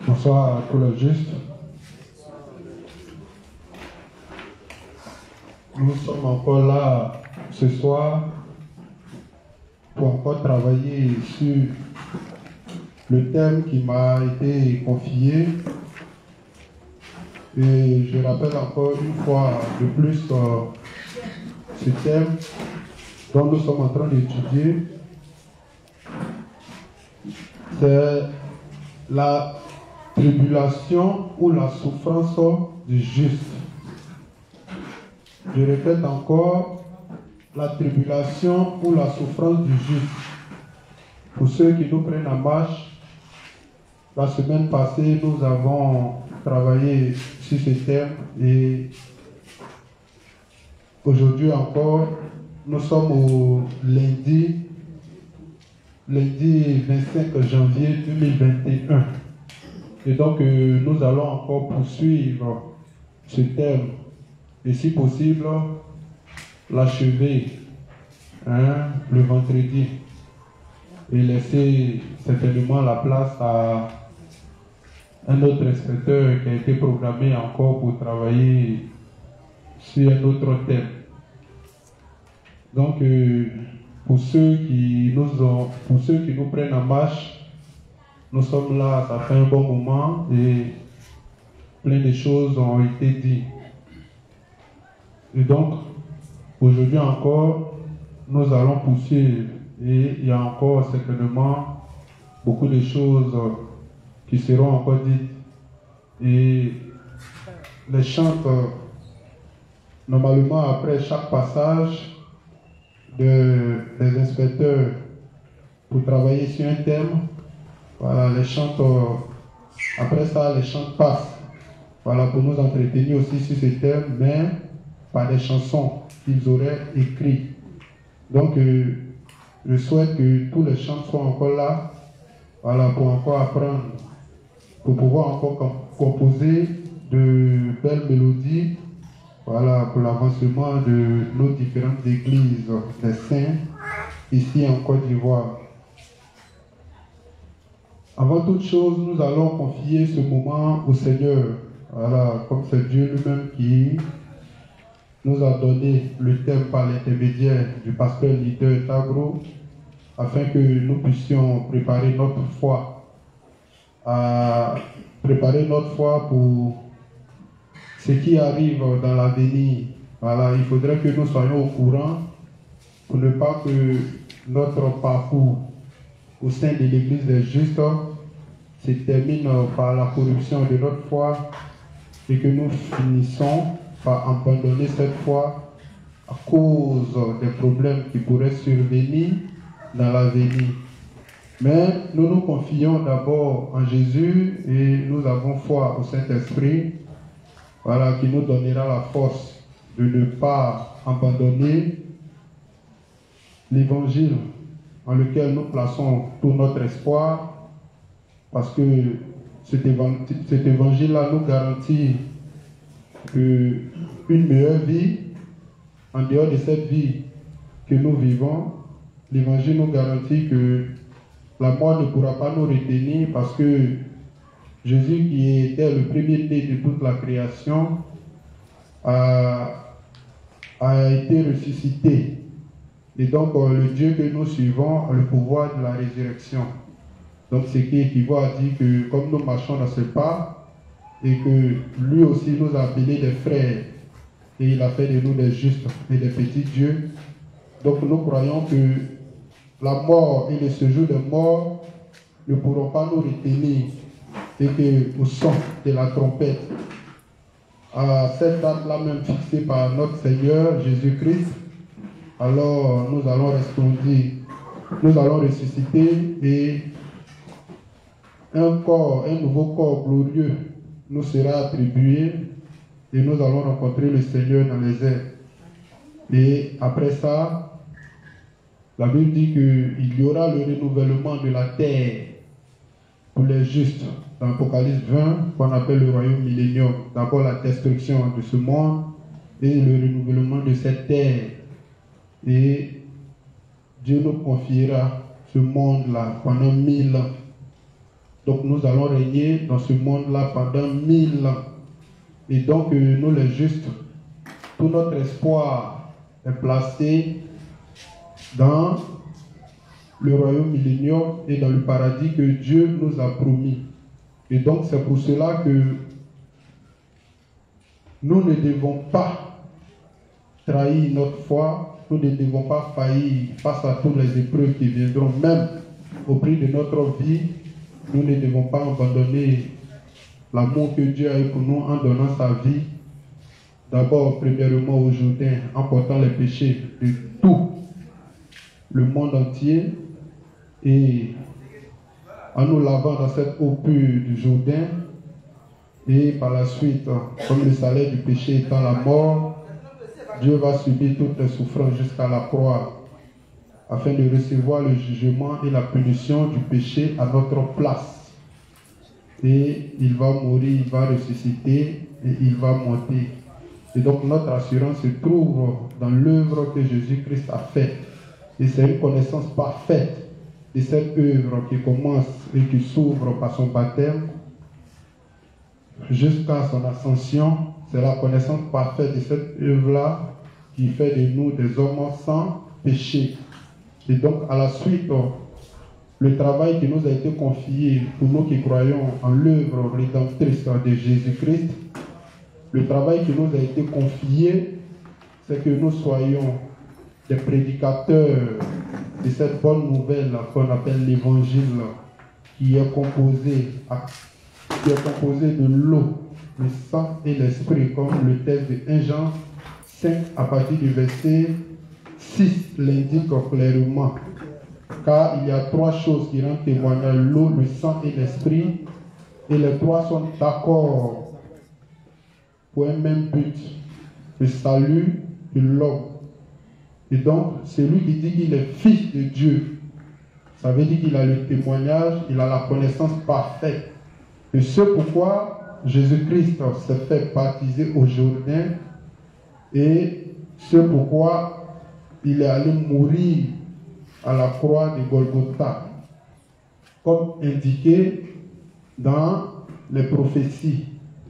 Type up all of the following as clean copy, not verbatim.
Bonsoir à tous les justes. Nous sommes encore là ce soir pour encore travailler sur le thème qui m'a été confié. Et je rappelle encore une fois de plus ce thème dont nous sommes en train d'étudier. C'est la tribulation ou la souffrance du juste. Je répète encore, la tribulation ou la souffrance du juste. Pour ceux qui nous prennent en marche, la semaine passée, nous avons travaillé sur ce thème et aujourd'hui encore, nous sommes au lundi 25 janvier 2021. Et donc, nous allons encore poursuivre ce thème et si possible, l'achever le vendredi et laisser certainement la place à un autre inspecteur qui a été programmé encore pour travailler sur un autre thème. Donc, pour ceux qui nous prennent en marche, nous sommes là, ça fait un bon moment et plein de choses ont été dites. Et donc, aujourd'hui encore, nous allons poursuivre et il y a encore certainement beaucoup de choses qui seront encore dites. Et les chantes, normalement après chaque passage des inspecteurs pour travailler sur un thème, voilà, les chantes, après ça, les chantes passent. Voilà, pour nous entretenir aussi sur ce thème, mais par des chansons qu'ils auraient écrites. Donc, je souhaite que tous les chants soient encore là, voilà, pour encore apprendre, pour pouvoir encore composer de belles mélodies, voilà, pour l'avancement de nos différentes églises des saints ici en Côte d'Ivoire. Avant toute chose, nous allons confier ce moment au Seigneur. Voilà, comme c'est Dieu lui-même qui nous a donné le thème par l'intermédiaire du pasteur leader Tagro, afin que nous puissions préparer notre foi, pour ce qui arrive dans l'avenir. Voilà, il faudrait que nous soyons au courant pour ne pas que notre parcours au sein de l'Église des justes se termine par la corruption de notre foi et que nous finissons par abandonner cette foi à cause des problèmes qui pourraient survenir dans l'avenir. Mais nous nous confions d'abord en Jésus et nous avons foi au Saint-Esprit, voilà, qui nous donnera la force de ne pas abandonner l'évangile en lequel nous plaçons tout notre espoir, parce que cet évangile-là nous garantit une meilleure vie. En dehors de cette vie que nous vivons, l'évangile nous garantit que la mort ne pourra pas nous retenir, parce que Jésus, qui était le premier-né de toute la création, a été ressuscité. Et donc, le Dieu que nous suivons a le pouvoir de la résurrection. Donc, ce qui équivaut à dire que comme nous marchons dans ce pas, et que lui aussi nous a appelés des frères, et il a fait de nous des justes et des petits dieux. Donc, nous croyons que la mort et le séjour des morts ne pourront pas nous retenir, et qu'au son de la trompette, à cette date-là même fixée par notre Seigneur Jésus-Christ, alors nous allons resplendir, nous allons ressusciter et un nouveau corps glorieux nous sera attribué et nous allons rencontrer le Seigneur dans les airs. Et après ça, la Bible dit qu'il y aura le renouvellement de la terre pour les justes. Dans l'Apocalypse 20, qu'on appelle le royaume millénium. D'abord la destruction de ce monde et le renouvellement de cette terre. Et Dieu nous confiera ce monde-là pendant 1000 ans. Donc nous allons régner dans ce monde-là pendant 1000 ans. Et donc nous les justes, tout notre espoir est placé dans le royaume millénium et dans le paradis que Dieu nous a promis. Et donc c'est pour cela que nous ne devons pas trahir notre foi, nous ne devons pas faillir face à toutes les épreuves qui viendront, même au prix de notre vie. Nous ne devons pas abandonner l'amour que Dieu a eu pour nous en donnant sa vie, d'abord, premièrement, au Jourdain, en portant les péchés de tout le monde entier et en nous lavant dans cette eau pure du Jourdain. Et par la suite, comme le salaire du péché étant la mort, Dieu va subir toutes les souffrances jusqu'à la croix, afin de recevoir le jugement et la punition du péché à notre place. Et il va mourir, il va ressusciter et il va monter. Et donc notre assurance se trouve dans l'œuvre que Jésus-Christ a faite. Et c'est une connaissance parfaite de cette œuvre qui commence et qui s'ouvre par son baptême jusqu'à son ascension. C'est la connaissance parfaite de cette œuvre-là qui fait de nous des hommes sans péché. Et donc à la suite, le travail qui nous a été confié pour nous qui croyons en l'œuvre rédemptrice de Jésus-Christ, le travail qui nous a été confié, c'est que nous soyons des prédicateurs de cette bonne nouvelle qu'on appelle l'évangile, qui est composé de l'eau, le sang et l'esprit, comme le texte de 1 Jean 5 à partir du verset 6 l'indique clairement. Car il y a 3 choses qui rendent témoignage: l'eau, le sang et l'esprit. Et les 3 sont d'accord pour un même but, le salut de l'homme. Et donc, celui qui dit qu'il est fils de Dieu, ça veut dire qu'il a le témoignage, il a la connaissance parfaite. Et ce pourquoi Jésus-Christ s'est fait baptiser au Jourdain, et ce pourquoi il est allé mourir à la croix de Golgotha, comme indiqué dans les prophéties,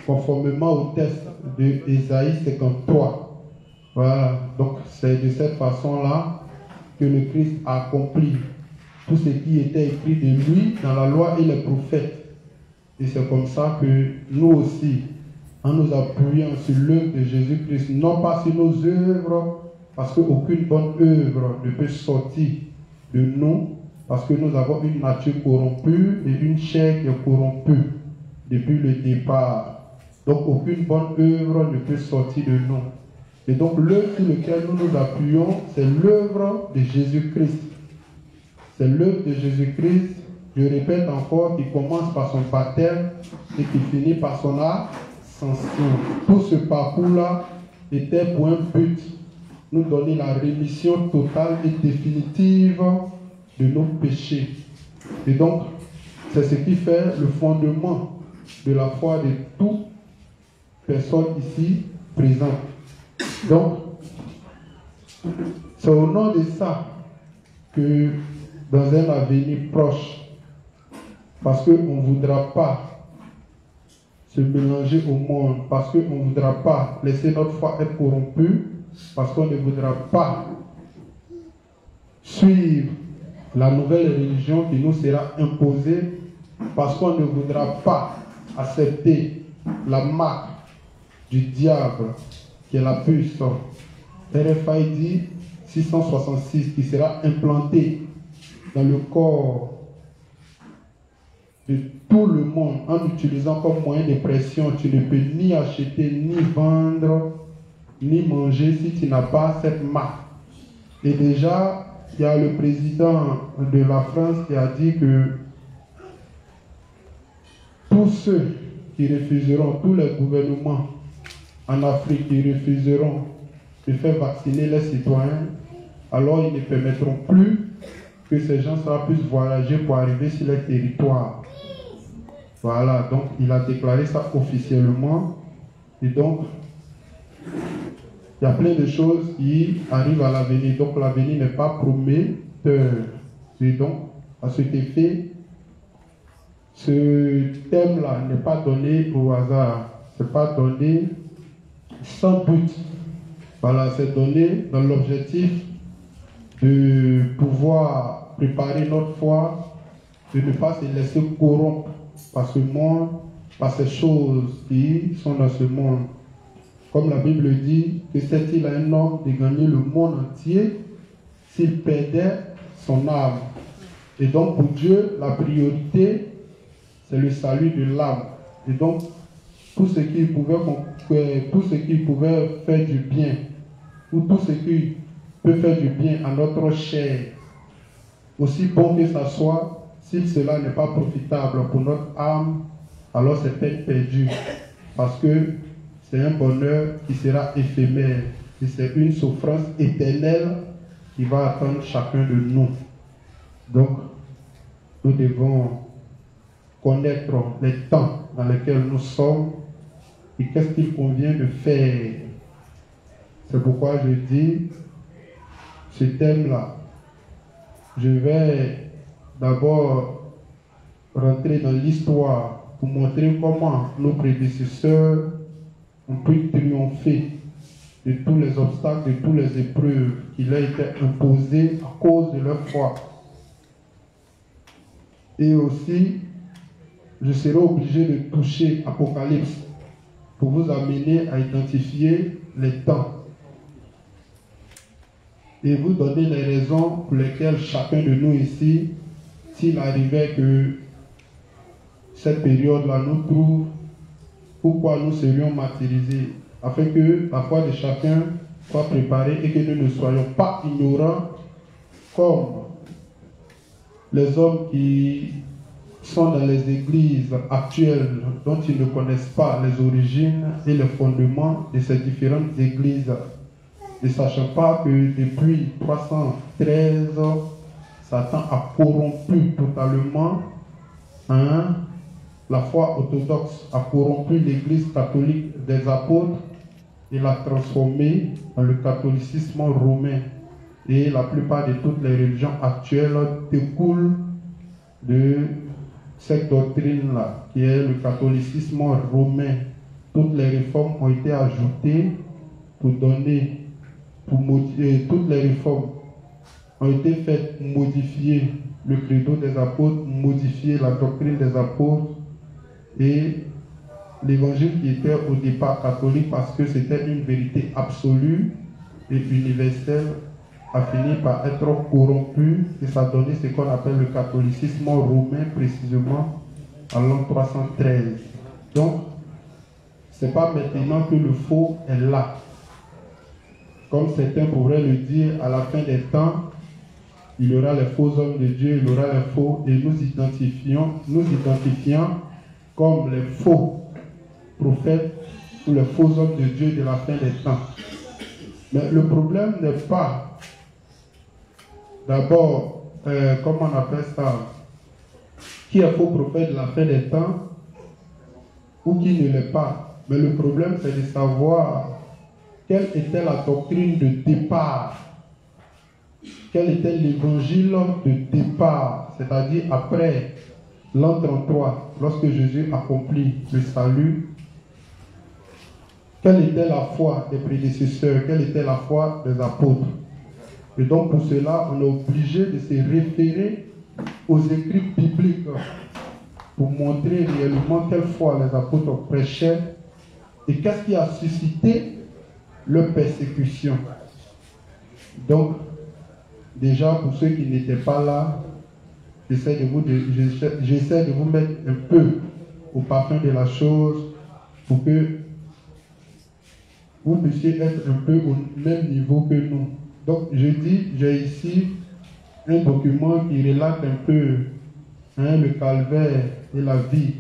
conformément au texte de Ésaïe 53. Voilà, donc c'est de cette façon-là que le Christ a accompli tout ce qui était écrit de lui dans la loi et les prophètes. Et c'est comme ça que nous aussi, en nous appuyant sur l'œuvre de Jésus-Christ, non pas sur nos œuvres, parce qu'aucune bonne œuvre ne peut sortir de nous, parce que nous avons une nature corrompue et une chair qui est corrompue depuis le départ. Donc aucune bonne œuvre ne peut sortir de nous. Et donc l'œuvre sur laquelle nous nous appuyons, c'est l'œuvre de Jésus-Christ. C'est l'œuvre de Jésus-Christ, je répète encore, qui commence par son baptême et qui finit par son ascension. Tout ce parcours-là était pour un but: nous donner la rémission totale et définitive de nos péchés. Et donc, c'est ce qui fait le fondement de la foi de toute personne ici présente. Donc, c'est au nom de ça que dans un avenir proche, parce qu'on ne voudra pas se mélanger au monde, parce qu'on ne voudra pas laisser notre foi être corrompue, parce qu'on ne voudra pas suivre la nouvelle religion qui nous sera imposée, parce qu'on ne voudra pas accepter la marque du diable qui est la puce RFID 666 qui sera implantée dans le corps de tout le monde en utilisant comme moyen de pression. Tu ne peux ni acheter, ni vendre, ni manger si tu n'as pas cette marque. Et déjà, il y a le président de la France qui a dit que tous ceux qui refuseront, tous les gouvernements en Afrique qui refuseront de faire vacciner les citoyens, alors ils ne permettront plus que ces gens-là puissent voyager pour arriver sur les territoires. Voilà, donc il a déclaré ça officiellement. Et donc, il y a plein de choses qui arrivent à l'avenir. Donc l'avenir n'est pas prometteur. Et donc, à cet effet, Ce thème-là n'est pas donné au hasard, ce n'est pas donné sans but. Voilà, c'est donné dans l'objectif de pouvoir préparer notre foi, de ne pas se laisser corrompre par ce monde, par ces choses qui sont dans ce monde. Comme la Bible dit, que sert-il à un homme de gagner le monde entier s'il perdait son âme? Et donc pour Dieu, la priorité, c'est le salut de l'âme. Et donc, tout ce qui pouvait faire du bien, ou tout ce qui peut faire du bien à notre chair, aussi bon que ça soit, si cela n'est pas profitable pour notre âme, alors c'est peine perdue. Parce que c'est un bonheur qui sera éphémère. Et c'est une souffrance éternelle qui va attendre chacun de nous. Donc, nous devons connaître les temps dans lesquels nous sommes et qu'est-ce qu'il convient de faire. C'est pourquoi je dis, ce thème-là, je vais d'abord rentrer dans l'histoire pour montrer comment nos prédécesseurs ont pu triompher de tous les obstacles, de toutes les épreuves qui leur étaient imposées à cause de leur foi. Et aussi, je serai obligé de toucher Apocalypse pour vous amener à identifier les temps et vous donner les raisons pour lesquelles chacun de nous ici, s'il arrivait que cette période-là nous trouve, pourquoi nous serions martyrisés, afin que la foi de chacun soit préparée et que nous ne soyons pas ignorants comme les hommes qui sont dans les églises actuelles dont ils ne connaissent pas les origines et les fondements de ces différentes églises, ne sachant pas que depuis 313, Satan a corrompu totalement la foi orthodoxe, a corrompu l'église catholique des apôtres et l'a transformée dans le catholicisme romain. Et la plupart de toutes les religions actuelles découlent de cette doctrine-là, qui est le catholicisme romain. Toutes les réformes ont été ajoutées pour donner, toutes les réformes ont été faites pour modifier le credo des apôtres, modifier la doctrine des apôtres et l'évangile qui était au départ catholique parce que c'était une vérité absolue et universelle a fini par être corrompu et ça a donné ce qu'on appelle le catholicisme romain précisément en l'an 313. Donc, ce n'est pas maintenant que le faux est là. Comme certains pourraient le dire, à la fin des temps, il y aura les faux hommes de Dieu, il y aura les faux, et nous identifions comme les faux prophètes ou les faux hommes de Dieu de la fin des temps. Mais le problème n'est pas d'abord, comment on appelle ça, qui est faux prophète de la fin des temps ou qui ne l'est pas. Mais le problème, c'est de savoir quelle était la doctrine de départ, quel était l'évangile de départ, c'est-à-dire après l'an 33, lorsque Jésus accomplit le salut. Quelle était la foi des prédécesseurs, quelle était la foi des apôtres. Et donc pour cela, on est obligé de se référer aux écrits bibliques pour montrer réellement quelle foi les apôtres prêchaient et qu'est-ce qui a suscité leur persécution. Donc, déjà pour ceux qui n'étaient pas là, j'essaie de vous mettre un peu au parfum de la chose pour que vous puissiez être un peu au même niveau que nous. Donc, je dis, j'ai ici un document qui relate un peu le calvaire et la vie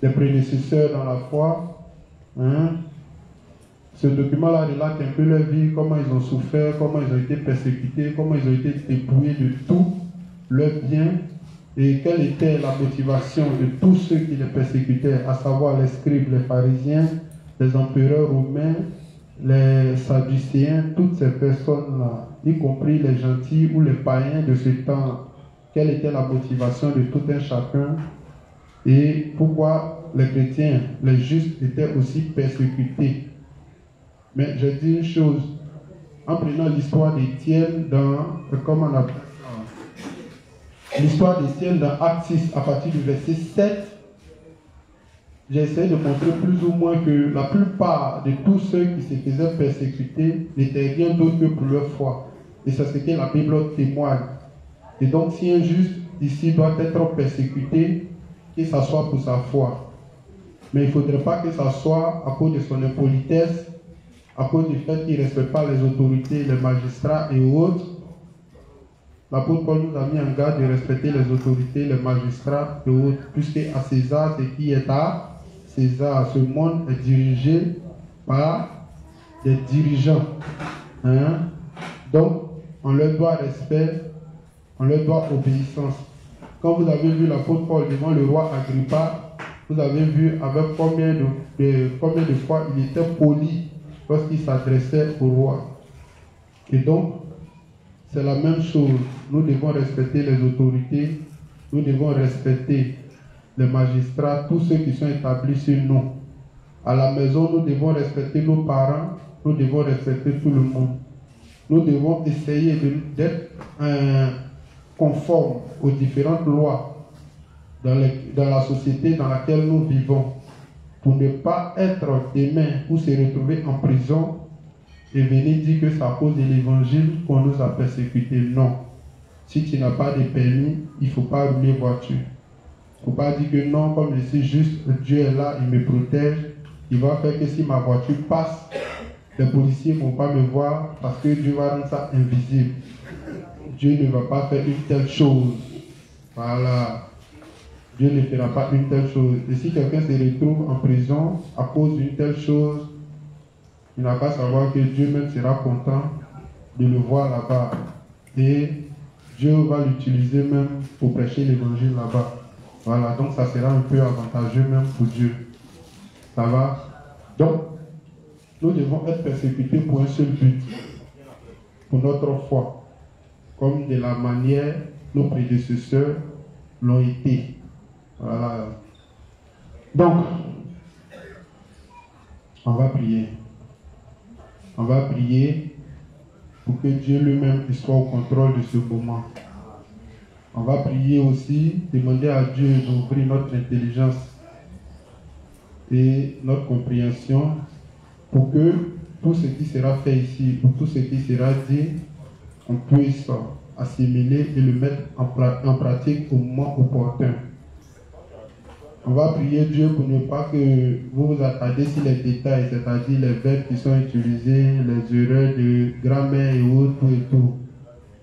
des prédécesseurs dans la foi. Ce document-là relate un peu leur vie, comment ils ont souffert, comment ils ont été persécutés, comment ils ont été dépouillés de tout leur bien et quelle était la motivation de tous ceux qui les persécutaient, à savoir les scribes, les pharisiens, les empereurs romains, les sadducéens, toutes ces personnes-là, y compris les gentils ou les païens de ce temps. Quelle était la motivation de tout un chacun? et pourquoi les chrétiens, les justes, étaient aussi persécutés. Mais je dis une chose, en prenant l'histoire d'Étienne dans, comment on appelle ça, l'histoire d'Étienne dans Acte 6, à partir du verset 7, j'ai essayé de montrer plus ou moins que la plupart de tous ceux qui se faisaient persécuter n'étaient rien d'autre que pour leur foi. Et c'est ce que la Bible témoigne. Et donc, si un juste ici doit être persécuté, que ce soit pour sa foi. Mais il ne faudrait pas que ça soit à cause de son impolitesse, à cause du fait qu'il ne respecte pas les autorités, les magistrats et autres. L'apôtre Paul nous a mis en garde de respecter les autorités, les magistrats et autres, puisque à César, ce qui est à César, ce monde est dirigé par des dirigeants. Donc, on leur doit respect, on leur doit obéissance. Quand vous avez vu l'apôtre Paul devant le roi Agrippa, vous avez vu avec combien de fois il était poli lorsqu'il s'adressait au roi. Et donc, c'est la même chose. Nous devons respecter les autorités, nous devons respecter les magistrats, tous ceux qui sont établis sur nous. À la maison, nous devons respecter nos parents, nous devons respecter tout le monde. Nous devons essayer d'être conformes aux différentes lois dans la société dans laquelle nous vivons, pour ne pas être demain ou se retrouver en prison et venir dire que c'est à cause de l'évangile qu'on nous a persécutés. Non. Si tu n'as pas de permis, il ne faut pas rouler voiture. Il ne faut pas dire que non, comme je suis juste, Dieu est là, il me protège. Il va faire que si ma voiture passe, les policiers ne vont pas me voir parce que Dieu va rendre ça invisible. Dieu ne va pas faire une telle chose. Voilà. Dieu ne fera pas une telle chose. Et si quelqu'un se retrouve en prison à cause d'une telle chose, il n'a qu'à savoir que Dieu même sera content de le voir là-bas. Et Dieu va l'utiliser même pour prêcher l'évangile là-bas. Voilà, donc ça sera un peu avantageux même pour Dieu. Ça va? Donc, nous devons être persécutés pour un seul but, pour notre foi, comme de la manière nos prédécesseurs l'ont été. Voilà. Donc, on va prier. On va prier pour que Dieu lui-même soit au contrôle de ce moment. On va prier aussi, demander à Dieu d'ouvrir notre intelligence et notre compréhension pour que tout ce qui sera fait ici, ou tout ce qui sera dit, on puisse assimiler et le mettre en pratique au moment opportun. On va prier Dieu pour ne pas que vous vous attardez sur les détails, c'est-à-dire les verbes qui sont utilisés, les erreurs de grammaire et autres, tout et tout.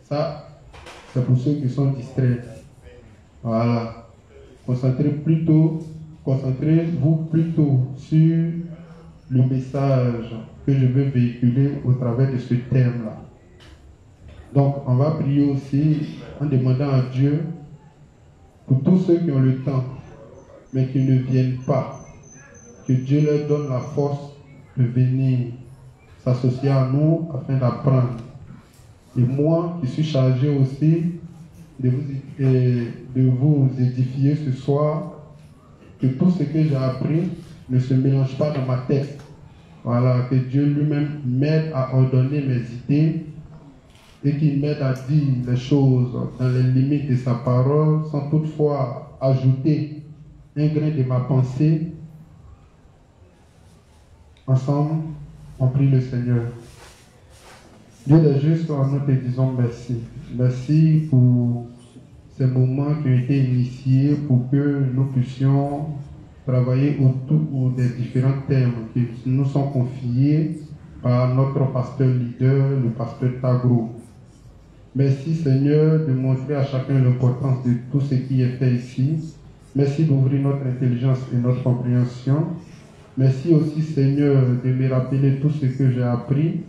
Ça, c'est pour ceux qui sont distraits. Voilà. Concentrez-vous plutôt sur le message que je veux véhiculer au travers de ce thème-là. Donc, on va prier aussi en demandant à Dieu pour tous ceux qui ont le temps, mais qui ne viennent pas, que Dieu leur donne la force de venir s'associer à nous afin d'apprendre. Et moi qui suis chargé aussi de vous édifier ce soir, que tout ce que j'ai appris ne se mélange pas dans ma tête. Voilà, que Dieu lui-même m'aide à ordonner mes idées et qu'il m'aide à dire les choses dans les limites de sa parole sans toutefois ajouter un grain de ma pensée. Ensemble, on prie le Seigneur. Dieu des justes, nous te disons merci. Merci pour ces moments qui ont été initiés pour que nous puissions travailler autour des différents thèmes qui nous sont confiés par notre pasteur leader, le pasteur Tagro. Merci Seigneur de montrer à chacun l'importance de tout ce qui est fait ici. Merci d'ouvrir notre intelligence et notre compréhension. Merci aussi Seigneur de me rappeler tout ce que j'ai appris.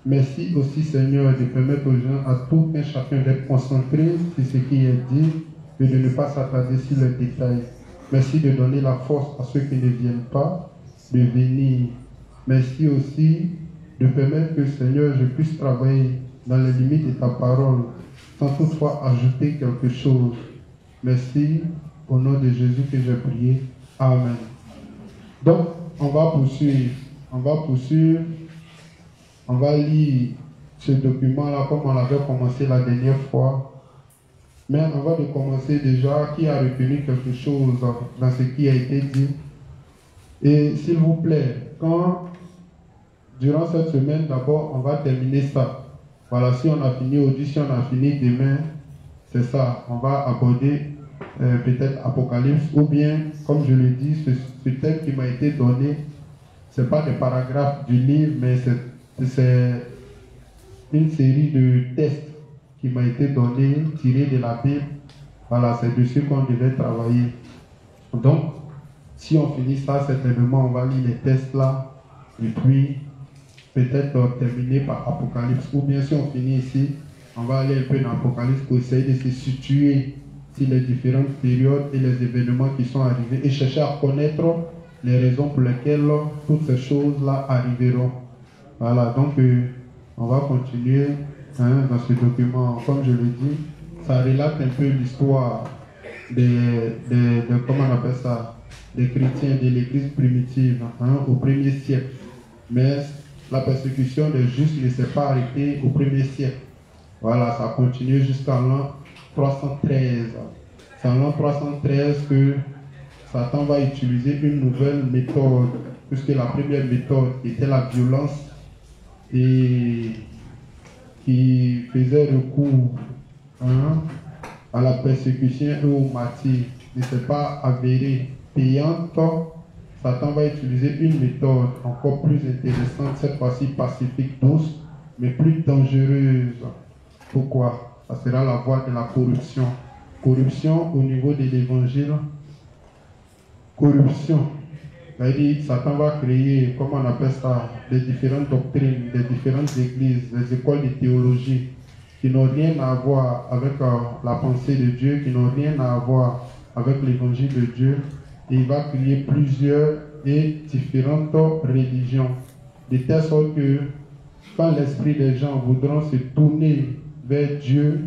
Merci aussi Seigneur de permettre aux gens, à tout un chacun d'être concentré sur ce qui est dit et de ne pas s'attarder sur les détails. Merci de donner la force à ceux qui ne viennent pas de venir. Merci aussi de permettre que Seigneur je puisse travailler dans les limites de ta parole sans toutefois ajouter quelque chose. Merci Au nom de Jésus que j'ai prié. Amen. Donc, on va poursuivre. On va lire ce document-là comme on l'avait commencé la dernière fois. Mais avant de commencer déjà, qui a retenu quelque chose dans ce qui a été dit? Et s'il vous plaît, durant cette semaine, d'abord, on va terminer ça. Voilà, si on a fini aujourd'hui, si on a fini demain, c'est ça. On va aborder peut-être Apocalypse, ou bien, comme je l'ai dit, ce thème qui m'a été donné, ce n'est pas des paragraphes du livre, mais c'est une série de tests qui m'a été donné, tiré de la Bible. Voilà, c'est dessus qu'on devait travailler. Donc, si on finit ça, certainement, on va lire les tests là, et puis peut-être terminer par Apocalypse. Ou bien si on finit ici, on va aller un peu dans Apocalypse pour essayer de se situer sur les différentes périodes et les événements qui sont arrivés et chercher à connaître les raisons pour lesquelles toutes ces choses-là arriveront. Voilà, donc on va continuer dans ce document. Comme je l'ai dit, ça relate un peu l'histoire comment on appelle ça, des chrétiens de l'église primitive au 1er siècle. Mais la persécution des justes ne s'est pas arrêtée au 1er siècle. Voilà, ça a continué jusqu'à l'an 313. C'est en l'an 313 que Satan va utiliser une nouvelle méthode, puisque la première méthode était la violence et qui faisait recours à la persécution et au martyre, ne s'est pas avérée payante. Satan va utiliser une méthode encore plus intéressante, cette fois-ci pacifique, douce, mais plus dangereuse. Pourquoi? Ça sera la voie de la corruption. Corruption au niveau de l'évangile. Corruption. C'est-à-dire, Satan va créer, comment on appelle ça, des différentes doctrines, des différentes églises, des écoles de théologie qui n'ont rien à voir avec la pensée de Dieu, qui n'ont rien à voir avec l'évangile de Dieu. Et il va créer plusieurs et différentes religions. De telle sorte que quand l'esprit des gens voudront se tourner vers Dieu,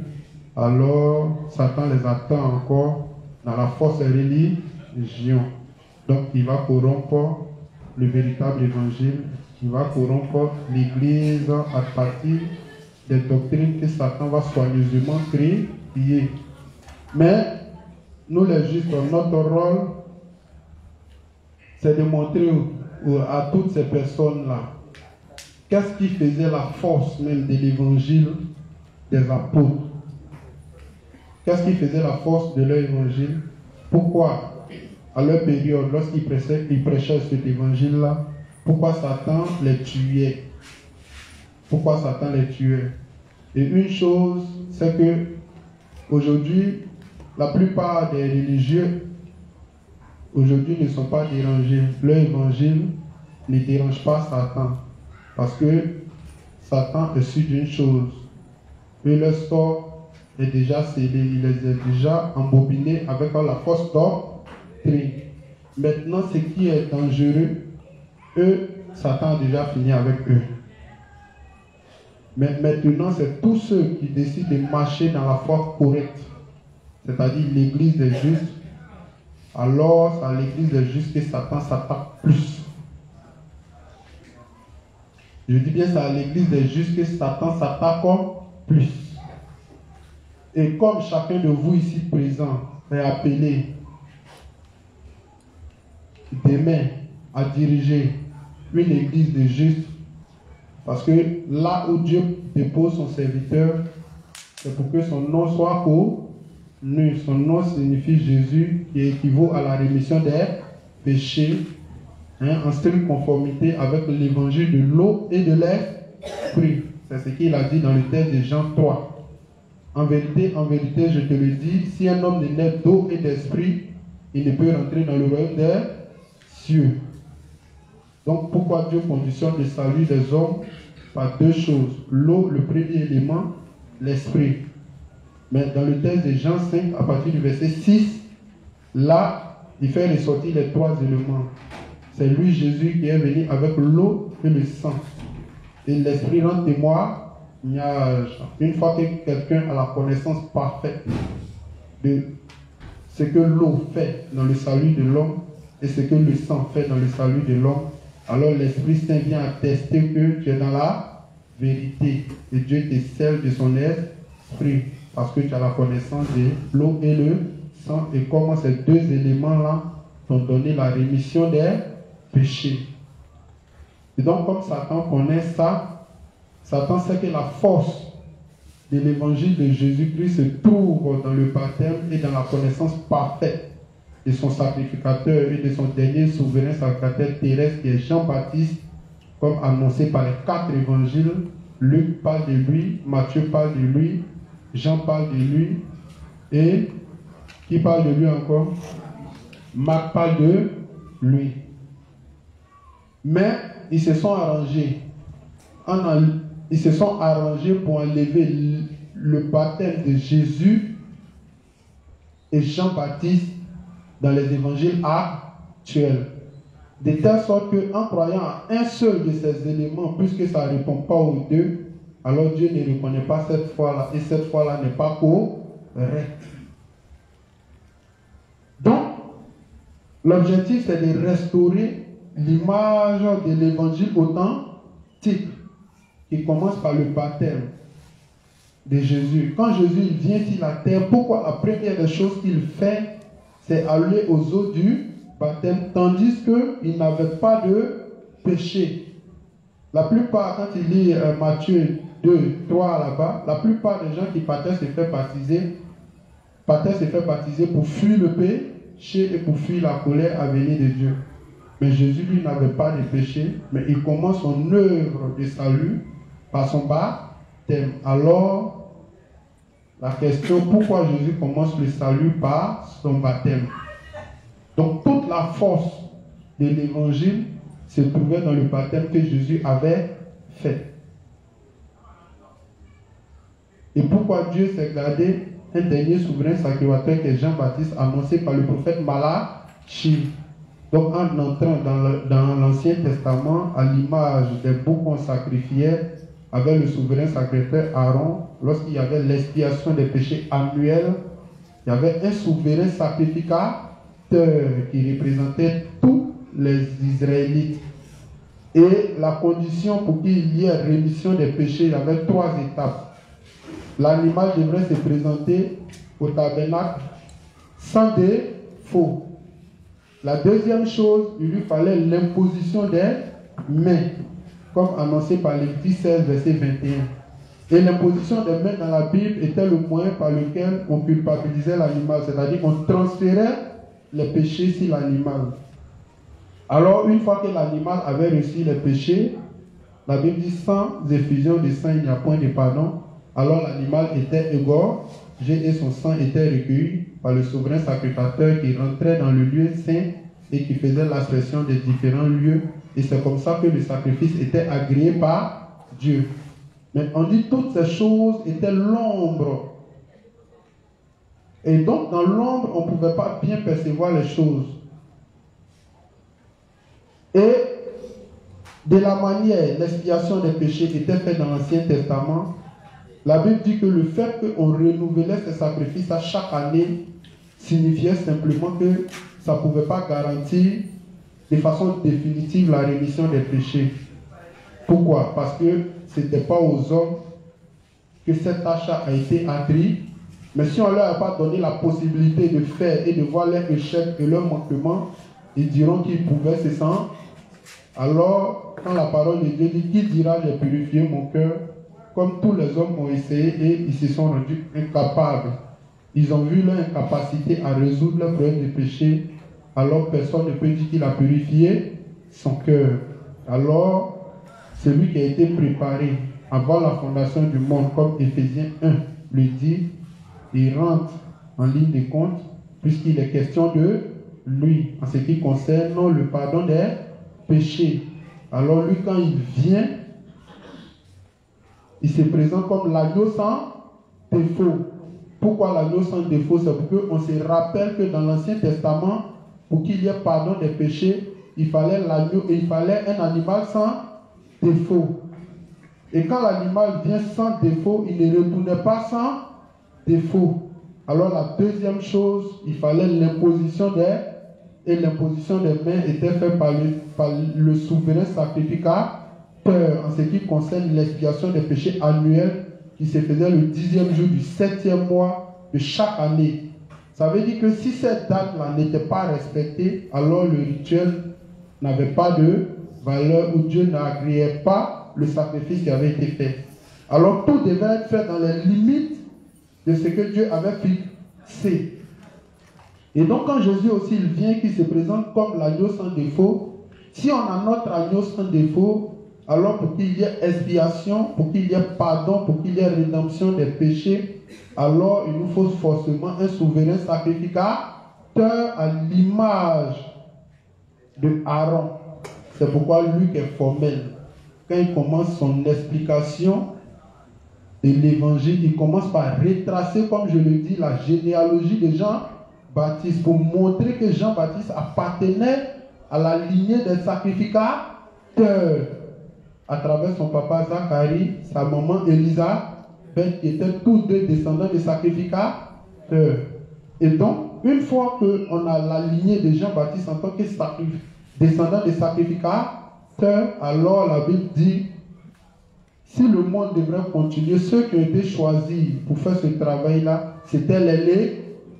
alors Satan les attend encore dans la fausse religion. Donc il va corrompre le véritable évangile, il va corrompre l'église à partir des doctrines que Satan va soigneusement créer. Mais nous les justes, notre rôle, c'est de montrer à toutes ces personnes-là qu'est-ce qui faisait la force même de l'évangile des apôtres. Qu'est-ce qui faisait la force de leur évangile? Pourquoi, à leur période, lorsqu'ils prêchaient cet évangile-là, pourquoi Satan les tuait? Pourquoi Satan les tuait? Et une chose, c'est que aujourd'hui, la plupart des religieux aujourd'hui ne sont pas dérangés. Leur évangile ne dérange pas Satan. Parce que Satan est sûr d'une chose. Que leur sort est déjà scellé. Il les a déjà embobinés avec la fausse doctrine. Maintenant, ce qui est dangereux, eux, Satan a déjà fini avec eux. Mais maintenant, c'est tous ceux qui décident de marcher dans la foi correcte. C'est-à-dire l'église des justes. Alors, c'est à l'église des justes que Satan s'attaque plus. Je dis bien, c'est à l'église des justes que Satan s'attaque plus. Et comme chacun de vous ici présent est appelé demain à diriger une église de justes, parce que là où Dieu dépose son serviteur, c'est pour que son nom soit connu. Son nom signifie Jésus, qui équivaut à la rémission des péchés, en stricte conformité avec l'évangile de l'eau et de l'esprit. C'est ce qu'il a dit dans le texte de Jean 3. En vérité, je te le dis, si un homme ne naît d'eau et d'esprit, il ne peut rentrer dans le royaume des cieux. Donc pourquoi Dieu conditionne le salut des hommes par deux choses? L'eau, le premier élément, l'esprit. Mais dans le texte de Jean 5, à partir du verset 6, là, il fait ressortir les trois éléments. C'est lui, Jésus, qui est venu avec l'eau et le sang. Et l'esprit rend témoignage. Une fois que quelqu'un a la connaissance parfaite de ce que l'eau fait dans le salut de l'homme et ce que le sang fait dans le salut de l'homme, alors l'Esprit Saint vient attester que tu es dans la vérité et Dieu te scelle de son esprit parce que tu as la connaissance de l'eau et le sang et comment ces deux éléments-là t'ont donné la rémission des péchés. Et donc comme Satan connaît ça, Satan sait que la force de l'évangile de Jésus-Christ se trouve dans le baptême et dans la connaissance parfaite de son sacrificateur et de son dernier souverain sacrificateur terrestre qui est Jean-Baptiste, comme annoncé par les 4 évangiles. Luc parle de lui, Matthieu parle de lui, Jean parle de lui, et qui parle de lui encore? Marc parle de lui. Mais ils se sont arrangés. Ils se sont arrangés pour enlever le baptême de Jésus et Jean-Baptiste dans les évangiles actuels. De telle sorte qu'en croyant à un seul de ces éléments, puisque ça ne répond pas aux deux, alors Dieu ne reconnaît pas cette foi-là, et cette foi-là n'est pas correcte. Donc, l'objectif c'est de restaurer l'image de l'évangile authentique, qui commence par le baptême de Jésus. Quand Jésus vient sur la terre, pourquoi la première des choses qu'il fait, c'est aller aux eaux du baptême, tandis qu'il n'avait pas de péché. La plupart, quand il lit Matthieu 2, 3 là-bas, la plupart des gens qui partaient se faire baptiser pour fuir le péché et pour fuir la colère à venir de Dieu. Mais Jésus, lui, n'avait pas de péché, mais il commence son œuvre de salut par son baptême. Alors, la question, pourquoi Jésus commence le salut par son baptême? Donc, toute la force de l'évangile se trouvait dans le baptême que Jésus avait fait. Et pourquoi Dieu s'est gardé un dernier souverain sacrificateur qui est Jean-Baptiste, annoncé par le prophète Malachi. Donc, en entrant dans l'Ancien Testament, à l'image des boucs qu'on sacrifiait, avec le souverain sacrificateur Aaron, lorsqu'il y avait l'expiation des péchés annuels, il y avait un souverain sacrificateur qui représentait tous les Israélites. Et la condition pour qu'il y ait rémission des péchés, il y avait 3 étapes. L'animal devrait se présenter au tabernacle sans défaut. La deuxième chose, il lui fallait l'imposition des mains, comme annoncé par Lévitique 16, verset 21. Et l'imposition des mains dans la Bible était le moyen par lequel on culpabilisait l'animal, c'est-à-dire qu'on transférait les péchés sur l'animal. Alors, une fois que l'animal avait reçu les péchés, la Bible dit sans effusion de sang, il n'y a point de pardon. Alors l'animal était égorgé et son sang était recueilli par le souverain sacrificateur qui rentrait dans le lieu saint et qui faisait l'aspersion des différents lieux. Et c'est comme ça que le sacrifice était agréé par Dieu. Mais on dit toutes ces choses étaient l'ombre. Et donc dans l'ombre, on ne pouvait pas bien percevoir les choses. Et de la manière, l'expiation des péchés était faite dans l'Ancien Testament. La Bible dit que le fait qu'on renouvelait ces sacrifices à chaque année signifiait simplement que ça ne pouvait pas garantir de façon définitive la rémission des péchés. Pourquoi? Parce que ce n'était pas aux hommes que cette tâche a été attribuée. Mais si on ne leur a pas donné la possibilité de faire et de voir leurs échecs et leurs manquements, ils diront qu'ils pouvaient se sentir. Alors, quand la parole de Dieu dit, qui dira j'ai purifié mon cœur? Comme tous les hommes ont essayé et ils se sont rendus incapables. Ils ont vu leur incapacité à résoudre leurs problèmes de péché. Alors personne ne peut dire qu'il a purifié son cœur. Alors, celui qui a été préparé avant la fondation du monde, comme Éphésiens 1 le dit, il rentre en ligne de compte puisqu'il est question de lui en ce qui concerne le pardon des péchés. Alors lui, quand il vient, il se présente comme l'agneau sans défaut. Pourquoi l'agneau sans défaut? C'est pour qu'on se rappelle que dans l'Ancien Testament, pour qu'il y ait pardon des péchés, il fallait l'agneau et il fallait un animal sans défaut. Et quand l'animal vient sans défaut, il ne retournait pas sans défaut. Alors la deuxième chose, il fallait l'imposition des mains était faite par le souverain sacrificateur en ce qui concerne l'expiation des péchés annuels qui se faisait le 10e jour du 7e mois de chaque année. Ça veut dire que si cette date-là n'était pas respectée, alors le rituel n'avait pas de valeur ou Dieu n'agréait pas le sacrifice qui avait été fait. Alors tout devait être fait dans les limites de ce que Dieu avait fixé. Et donc quand Jésus aussi il vient, qui se présente comme l'agneau sans défaut, si on a notre agneau sans défaut, alors pour qu'il y ait expiation, pour qu'il y ait pardon, pour qu'il y ait rédemption des péchés, alors il nous faut forcément un souverain sacrificateur à l'image de Aaron. C'est pourquoi Luc est formel. Quand il commence son explication de l'évangile, il commence par retracer, comme je le dis, la généalogie de Jean-Baptiste pour montrer que Jean-Baptiste appartenait à la lignée des sacrificateurs à travers son papa Zacharie, sa maman Élisabeth, qui étaient tous deux descendants des sacrificateurs. Et donc, une fois qu'on a la lignée de Jean-Baptiste en tant que descendant des sacrificateurs, alors la Bible dit, si le monde devrait continuer, ceux qui ont été choisis pour faire ce travail-là, c'était les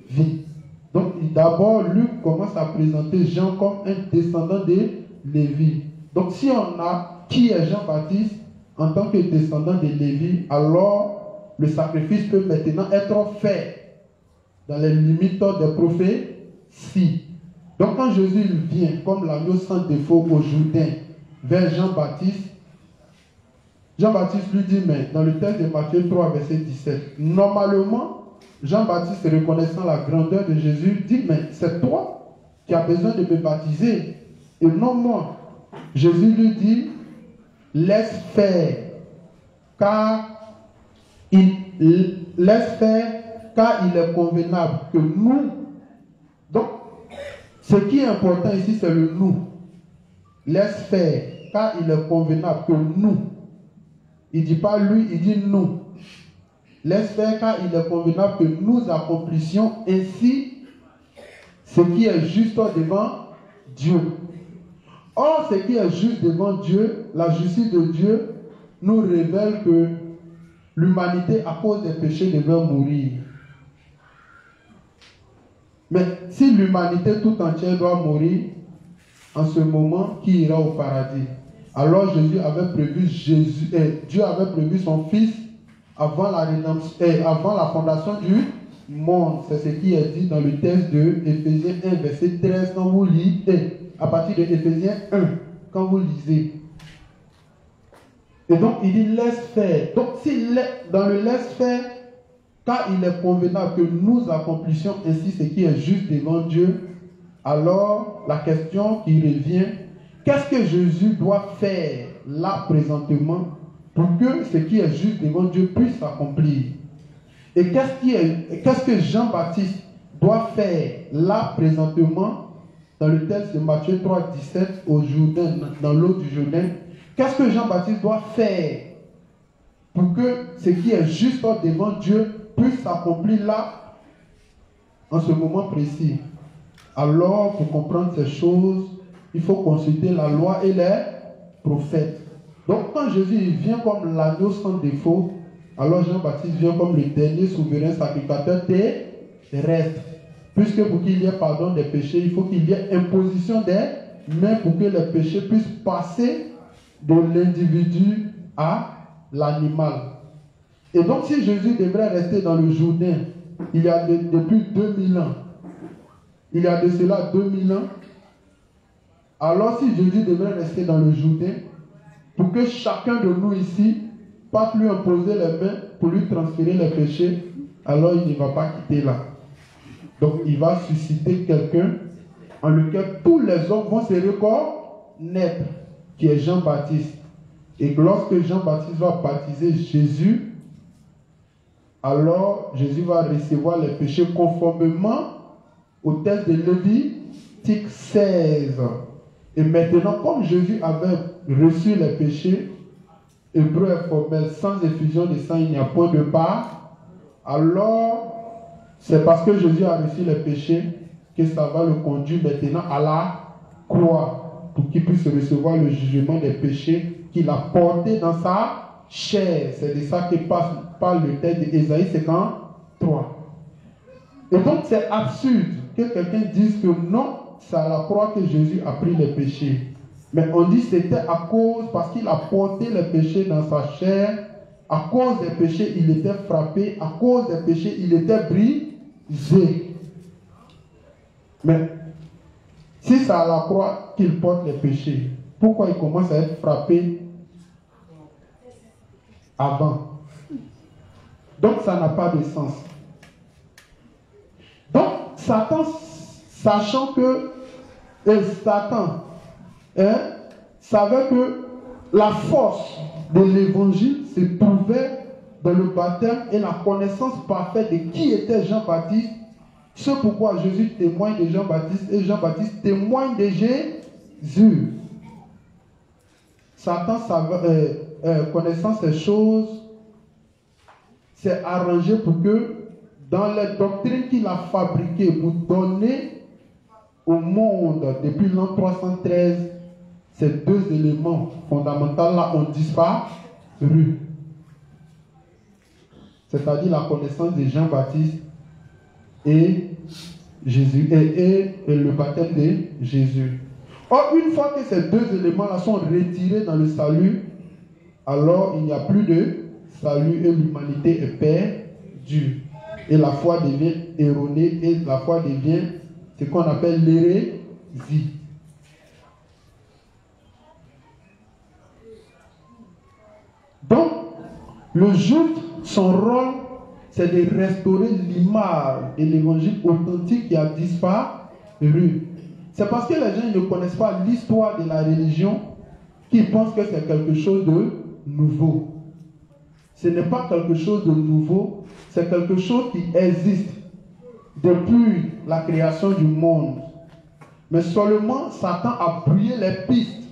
Lévites. Donc d'abord, Luc commence à présenter Jean comme un descendant des Lévites. Donc si on a qui est Jean-Baptiste en tant que descendant des Lévites, alors le sacrifice peut maintenant être fait dans les limites des prophéties. Donc quand Jésus vient comme l'agneau sans défaut au Jourdain vers Jean-Baptiste, Jean-Baptiste lui dit, mais dans le texte de Matthieu 3, verset 17, normalement, Jean-Baptiste, reconnaissant la grandeur de Jésus, dit, mais c'est toi qui as besoin de me baptiser et non moi. Jésus lui dit, laisse faire, car il est convenable que nous. Donc, ce qui est important ici, c'est le nous. Laisse faire, car il est convenable que nous. Il ne dit pas lui, il dit nous. Laisse faire, car il est convenable que nous accomplissions ainsi ce qui est juste devant Dieu. Or, ce qui est juste devant Dieu, la justice de Dieu, nous révèle que l'humanité, à cause des péchés, devait mourir. Mais si l'humanité tout entière doit mourir, en ce moment, qui ira au paradis? Alors Dieu avait prévu son Fils avant la rédemption, avant la fondation du monde. C'est ce qui est dit dans le texte de Éphésiens 1, verset 13, quand vous lisez, à partir de Éphésiens 1, quand vous lisez. Et donc il dit laisse faire. Donc dans le laisse faire, car il est convenable que nous accomplissions ainsi ce qui est juste devant Dieu, alors la question qui revient, qu'est-ce que Jésus doit faire là présentement pour que ce qui est juste devant Dieu puisse s'accomplir? Et qu'est-ce que Jean-Baptiste doit faire là présentement dans le texte de Matthieu 3, 17 au Jourdain, dans l'eau du Jourdain? Qu'est-ce que Jean-Baptiste doit faire pour que ce qui est juste devant Dieu puisse s'accomplir là en ce moment précis? Alors, pour comprendre ces choses, il faut consulter la loi et les prophètes. Donc, quand Jésus vient comme l'agneau sans défaut, alors Jean-Baptiste vient comme le dernier souverain sacrificateur terrestre. Puisque pour qu'il y ait pardon des péchés, il faut qu'il y ait imposition des mains pour que les péchés puissent passer de l'individu à l'animal. Et donc, si Jésus devrait rester dans le Jourdain, il y a depuis 2000 ans, il y a de cela 2000 ans, alors si Jésus devrait rester dans le Jourdain, pour que chacun de nous ici passe lui imposer les mains pour lui transférer les péchés, alors il ne va pas quitter là. Donc il va susciter quelqu'un en lequel tous les hommes vont se reconnaître, qui est Jean-Baptiste. Et lorsque Jean-Baptiste va baptiser Jésus, alors Jésus va recevoir les péchés conformément au texte de Lévitique 16. Et maintenant, comme Jésus avait reçu les péchés, hébreu est formel, sans effusion de sang, il n'y a point de part. Alors, c'est parce que Jésus a reçu les péchés que ça va le conduire maintenant à la croix pour qu'il puisse recevoir le jugement des péchés qu'il a porté dans sa chair. C'est de ça que parle le texte d'Ésaïe 53. Et donc c'est absurde que quelqu'un dise que non, c'est à la croix que Jésus a pris les péchés. Mais on dit que c'était à cause, parce qu'il a porté les péchés dans sa chair, à cause des péchés il était frappé, à cause des péchés il était brisé. Mais si c'est à la croix qu'il porte les péchés, pourquoi il commence à être frappé avant? Donc ça n'a pas de sens. Donc Satan, sachant que Satan savait que la force de l'évangile se trouvait dans le baptême et la connaissance parfaite de qui était Jean-Baptiste. C'est pourquoi Jésus témoigne de Jean-Baptiste et Jean-Baptiste témoigne de Jésus. Satan, connaissant ces choses, s'est arrangé pour que dans les doctrines qu'il a fabriquées pour donner au monde depuis l'an 313, ces deux éléments fondamentaux-là ont disparu. C'est-à-dire la connaissance de Jean-Baptiste et Jésus et le baptême de Jésus. Or, une fois que ces deux éléments-là sont retirés dans le salut, alors il n'y a plus de salut et l'humanité est perdue. Et la foi devient erronée et la foi devient ce qu'on appelle l'hérésie. Donc, le juge, son rôle, c'est de restaurer l'image de l'évangile authentique qui a disparu. C'est parce que les gens ne connaissent pas l'histoire de la religion qu'ils pensent que c'est quelque chose de nouveau. Ce n'est pas quelque chose de nouveau, c'est quelque chose qui existe depuis la création du monde. Mais seulement Satan a brouillé les pistes.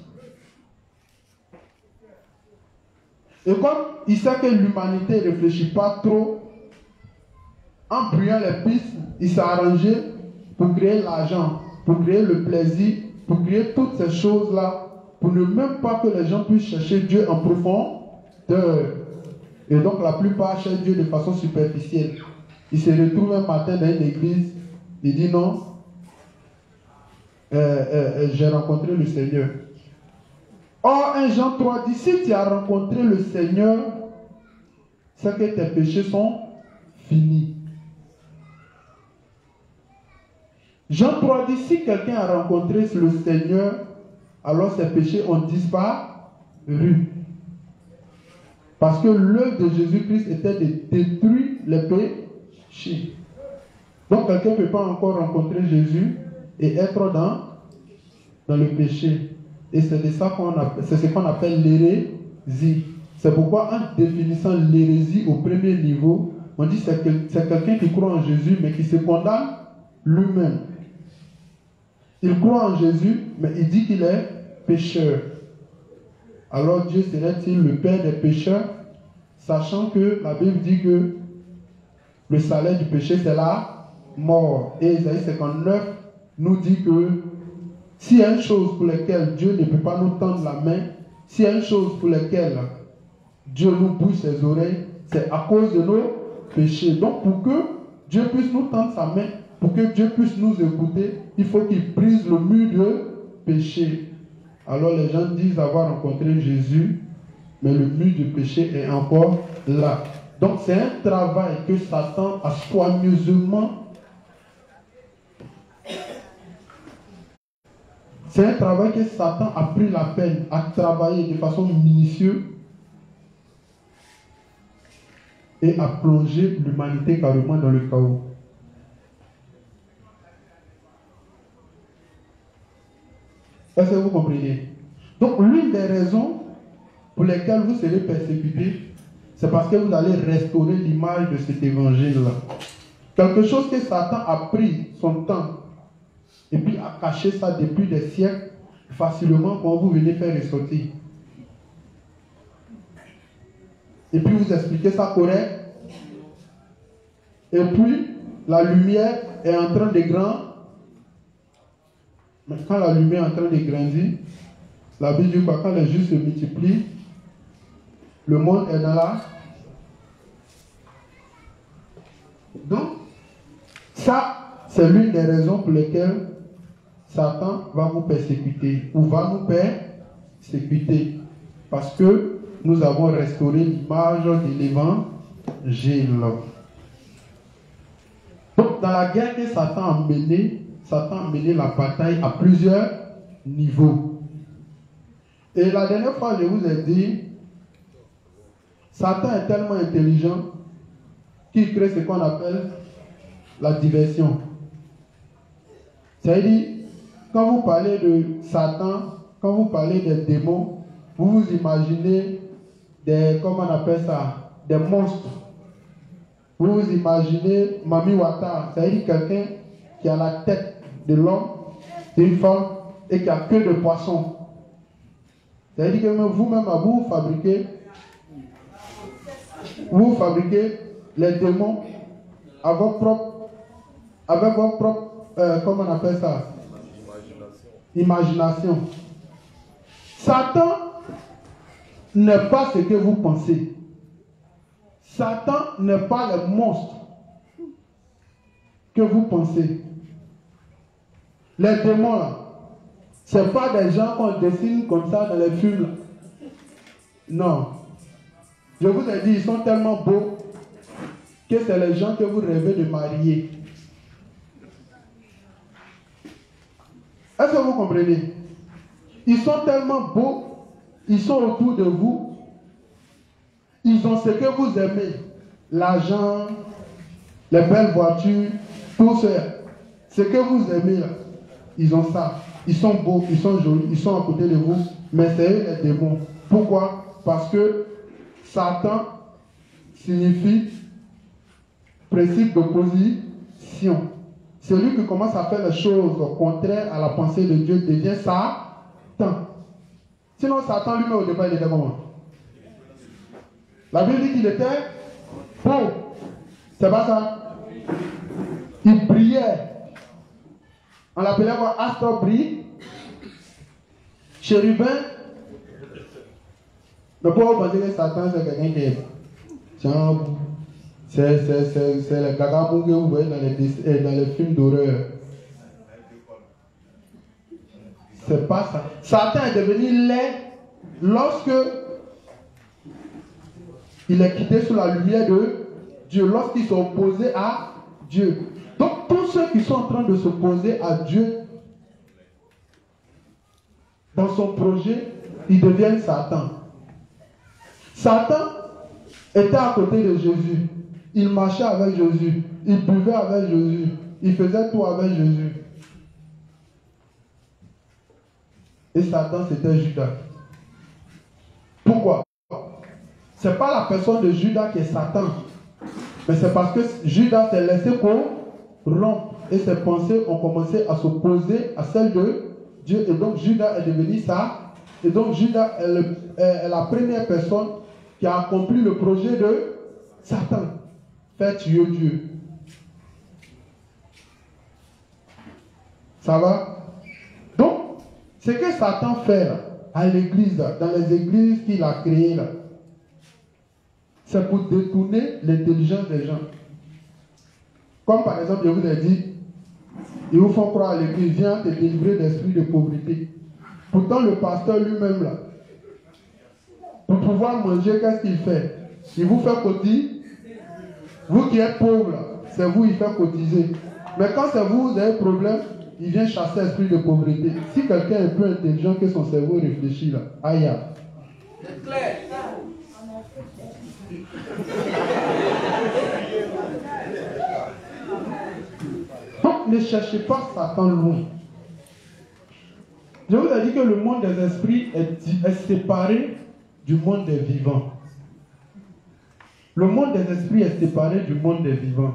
Et comme il sait que l'humanité ne réfléchit pas trop, en brouillant les pistes, il s'est arrangé pour créer l'argent, pour créer le plaisir, pour créer toutes ces choses-là, pour ne même pas que les gens puissent chercher Dieu en profondeur. Et donc la plupart cherchent Dieu de façon superficielle. Il se retrouve un matin dans une église, il dit non, j'ai rencontré le Seigneur. Or, 1 Jean 3 dit, si tu as rencontré le Seigneur, c'est que tes péchés sont finis. Jean 3 dit, si quelqu'un a rencontré le Seigneur, alors ses péchés ont disparu. Parce que l'œuvre de Jésus-Christ était de détruire les péchés. Donc quelqu'un ne peut pas encore rencontrer Jésus et être dans le péché. Et c'est de ça c'est ce qu'on appelle l'hérésie. C'est pourquoi en définissant l'hérésie au premier niveau, on dit que c'est quelqu'un qui croit en Jésus mais qui se condamne lui-même. Il croit en Jésus mais il dit qu'il est pécheur. Alors Dieu serait-il le père des pécheurs, sachant que la Bible dit que le salaire du péché c'est la mort. Et Isaïe 59 nous dit que s'il y a une chose pour laquelle Dieu ne peut pas nous tendre la main, s'il y a une chose pour laquelle Dieu nous bouche ses oreilles, c'est à cause de nos péchés. Donc pour que Dieu puisse nous tendre sa main, pour que Dieu puisse nous écouter, il faut qu'il brise le mur de péché. Alors les gens disent avoir rencontré Jésus, mais le mur du péché est encore là. Donc c'est un travail que Satan a soigneusement. C'est un travail que Satan a pris la peine à travailler de façon minutieuse et à plonger l'humanité carrément dans le chaos. Est-ce que vous comprenez? Donc l'une des raisons pour lesquelles vous serez persécutés, c'est parce que vous allez restaurer l'image de cet évangile-là. Quelque chose que Satan a pris son temps et puis a caché ça depuis des siècles, facilement quand vous venez faire ressortir. Et puis vous expliquez ça correct. Et puis, la lumière est en train de grandir, mais quand la lumière est en train de grandir, la Bible dit que quand les justes se multiplient, le monde est dans la... Donc, ça, c'est l'une des raisons pour lesquelles Satan va vous persécuter ou va nous persécuter. Parce que nous avons restauré l'image de l'évangile. Donc, dans la guerre que Satan a mené la bataille à plusieurs niveaux. Et la dernière fois, je vous ai dit, Satan est tellement intelligent qu'il crée ce qu'on appelle la diversion. C'est-à-dire, quand vous parlez de Satan, quand vous parlez des démons, vous vous imaginez des, comment on appelle ça, des monstres. Vous vous imaginez Mami Wata, c'est-à-dire quelqu'un qui a la tête de l'homme, d'une femme, et qui a que de poisson. C'est-à-dire que vous-même, vous fabriquez les démons avec votre propre, comment on appelle ça? Imagination. Satan n'est pas ce que vous pensez. Satan n'est pas le monstre que vous pensez. Les démons là, ce n'est pas des gens qu'on dessine comme ça dans les films là. Non. Je vous ai dit, ils sont tellement beaux que c'est les gens que vous rêvez de marier. Est-ce que vous comprenez? Ils sont tellement beaux, ils sont autour de vous, ils ont ce que vous aimez, l'argent, les belles voitures, tout ça. Ce que vous aimez là, ils ont ça. Ils sont beaux, ils sont jolis, ils sont à côté de vous, mais c'est eux les démons. Pourquoi? Parce que Satan signifie principe d'opposition. Celui qui commence à faire les choses contraires à la pensée de Dieu devient Satan. Sinon, Satan lui-même au départ, il était comment? La Bible dit qu'il était beau. C'est pas ça? Il brillait. On l'appelait quoi? Astre brille. Chérubin. Mais pourquoi vous pensez que Satan c'est quelqu'un qui est... C'est le gagamou que vous voyez dans les films d'horreur. C'est pas ça. Satan est devenu laid lorsque il est quitté sous la lumière de Dieu, lorsqu'ils sont opposés à Dieu. Donc tous ceux qui sont en train de s'opposer à Dieu dans son projet, ils deviennent Satan. Satan était à côté de Jésus. Il marchait avec Jésus. Il buvait avec Jésus. Il faisait tout avec Jésus. Et Satan, c'était Judas. Pourquoi? Ce n'est pas la personne de Judas qui est Satan. Mais c'est parce que Judas s'est laissé corrompre. Et ses pensées ont commencé à s'opposer à celles de Dieu. Et donc Judas est devenu ça. Et donc Judas est la première personne qui a accompli le projet de Satan. Faire tuer Dieu. Ça va? Donc, ce que Satan fait là, à l'église, dans les églises qu'il a créées, là, c'est pour détourner l'intelligence des gens. Comme par exemple, je vous ai dit, ils vous font croire à l'église, viens te délivrer d'esprit de pauvreté. Pourtant, le pasteur lui-même, là, pour pouvoir manger, qu'est-ce qu'il fait? Il vous fait cotiser. Vous qui êtes pauvre, c'est vous, il fait cotiser. Mais quand c'est vous, vous avez un problème, il vient chasser l'esprit de pauvreté. Si quelqu'un est un peu intelligent, que son cerveau réfléchit là, aïe. C'est clair. Donc, ne cherchez pas Satan loin. Je vous ai dit que le monde des esprits est séparé du monde des vivants. Le monde des esprits est séparé du monde des vivants.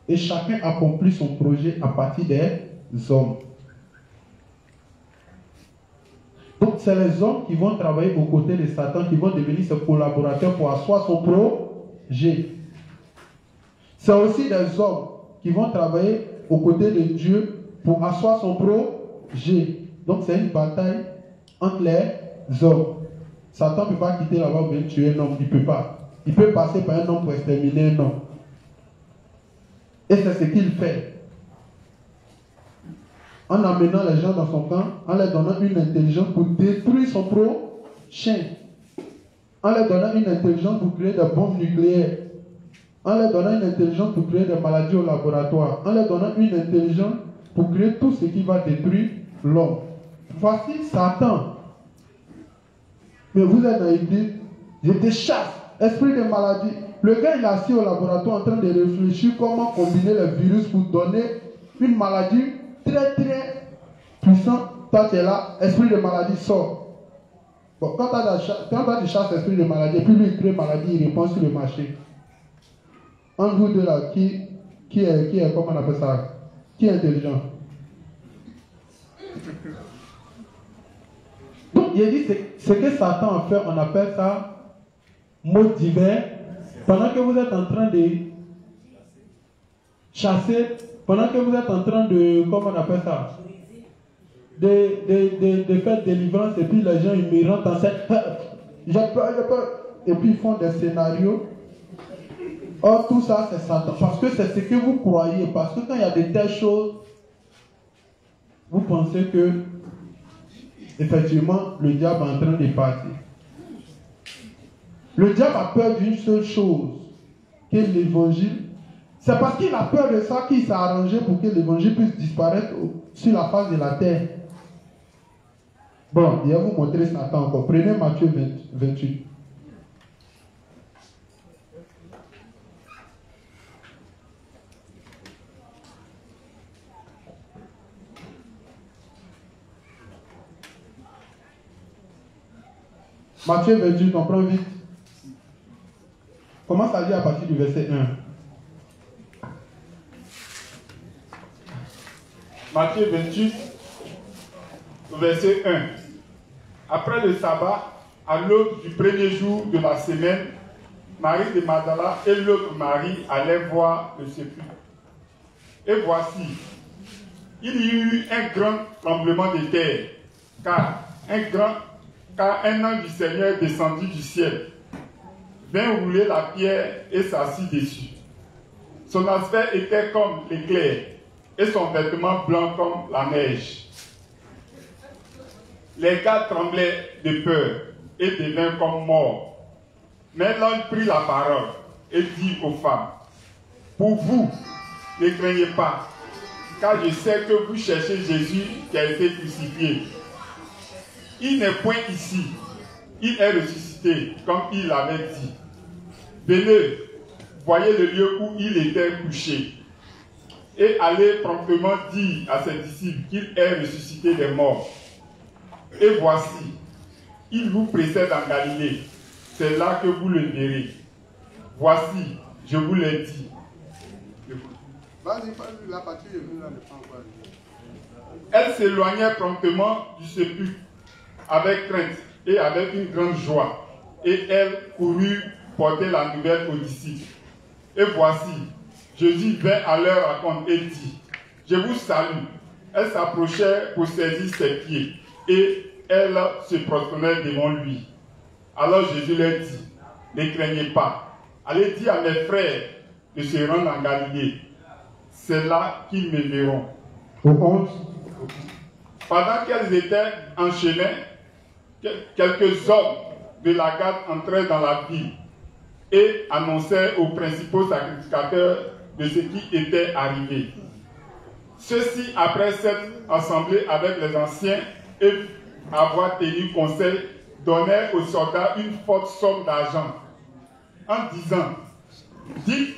Et chacun accomplit son projet à partir des hommes. Donc c'est les hommes qui vont travailler aux côtés de Satan, qui vont devenir ses collaborateurs pour asseoir son projet. C'est aussi des hommes qui vont travailler aux côtés de Dieu pour asseoir son projet. Donc c'est une bataille entre les hommes. Satan ne peut pas quitter là-bas pour tuer un homme, il ne peut pas. Il peut passer par un homme pour exterminer un homme. Et c'est ce qu'il fait. En amenant les gens dans son camp, en leur donnant une intelligence pour détruire son prochain. En leur donnant une intelligence pour créer des bombes nucléaires. En leur donnant une intelligence pour créer des maladies au laboratoire. En leur donnant une intelligence pour créer tout ce qui va détruire l'homme. Voici Satan. Mais vous êtes dans l'église, je te chasse, esprit de maladie. Le gars il est assis au laboratoire en train de réfléchir comment combiner les virus pour donner une maladie très très puissante. Toi tu es là, esprit de maladie sort. Bon, quand toi tu chasses l'esprit de maladie, et puis lui il crée maladie, il répond sur le marché. En vous deux là, qui est, comment on appelle ça, qui est intelligent? Donc il a dit, ce que Satan a fait, on appelle ça mots divers. Pendant que vous êtes en train de chasser, pendant que vous êtes en train de, comment on appelle ça, de faire délivrance, et puis les gens ils me rentrent en scène, j'ai peur, et puis ils font des scénarios. Or tout ça c'est Satan, parce que c'est ce que vous croyez, parce que quand il y a de telles choses, vous pensez que effectivement le diable est en train de partir. Le diable a peur d'une seule chose, que l'évangile. C'est parce qu'il a peur de ça qu'il s'est arrangé pour que l'évangile puisse disparaître sur la face de la terre. Bon, je vais vous montrer Satan encore. Prenez Matthieu 28. Matthieu 28, on prend vite. Commence à lire à partir du verset 1. Matthieu 28, verset 1. Après le sabbat, à l'aube du premier jour de la semaine, Marie de Magdala et l'autre Marie allaient voir le sépulcre. Et voici, il y eut un grand tremblement de terre, car un ange du Seigneur descendit du ciel, vint rouler la pierre et s'assit dessus. Son aspect était comme l'éclair, et son vêtement blanc comme la neige. Les gars tremblaient de peur et devinrent comme morts. Mais l'ange prit la parole et dit aux femmes, pour vous, ne craignez pas, car je sais que vous cherchez Jésus qui a été crucifié. Il n'est point ici, il est ressuscité, comme il l'avait dit. Venez, voyez le lieu où il était couché. Et allez promptement dire à ses disciples qu'il est ressuscité des morts. Et voici, il vous précède en Galilée. C'est là que vous le verrez. Voici, je vous l'ai dit. Elle s'éloignait promptement du sépulcre avec crainte et avec une grande joie. Et elle courut porter la nouvelle aux disciples. Et voici, Jésus vint à leur raconte et dit, je vous salue. Elle s'approchait pour saisir ses pieds et elle se prosternait devant lui. Alors Jésus leur dit, ne craignez pas. Allez dire à mes frères de se rendre en Galilée. C'est là qu'ils me verront. Au 11. Pendant qu'elles étaient enchaînées, quelques hommes de la garde entraient dans la ville et annonçaient aux principaux sacrificateurs de ce qui était arrivé. Ceux-ci, après s'être assemblés avec les anciens et avoir tenu conseil, donnèrent aux soldats une forte somme d'argent, en disant, dites,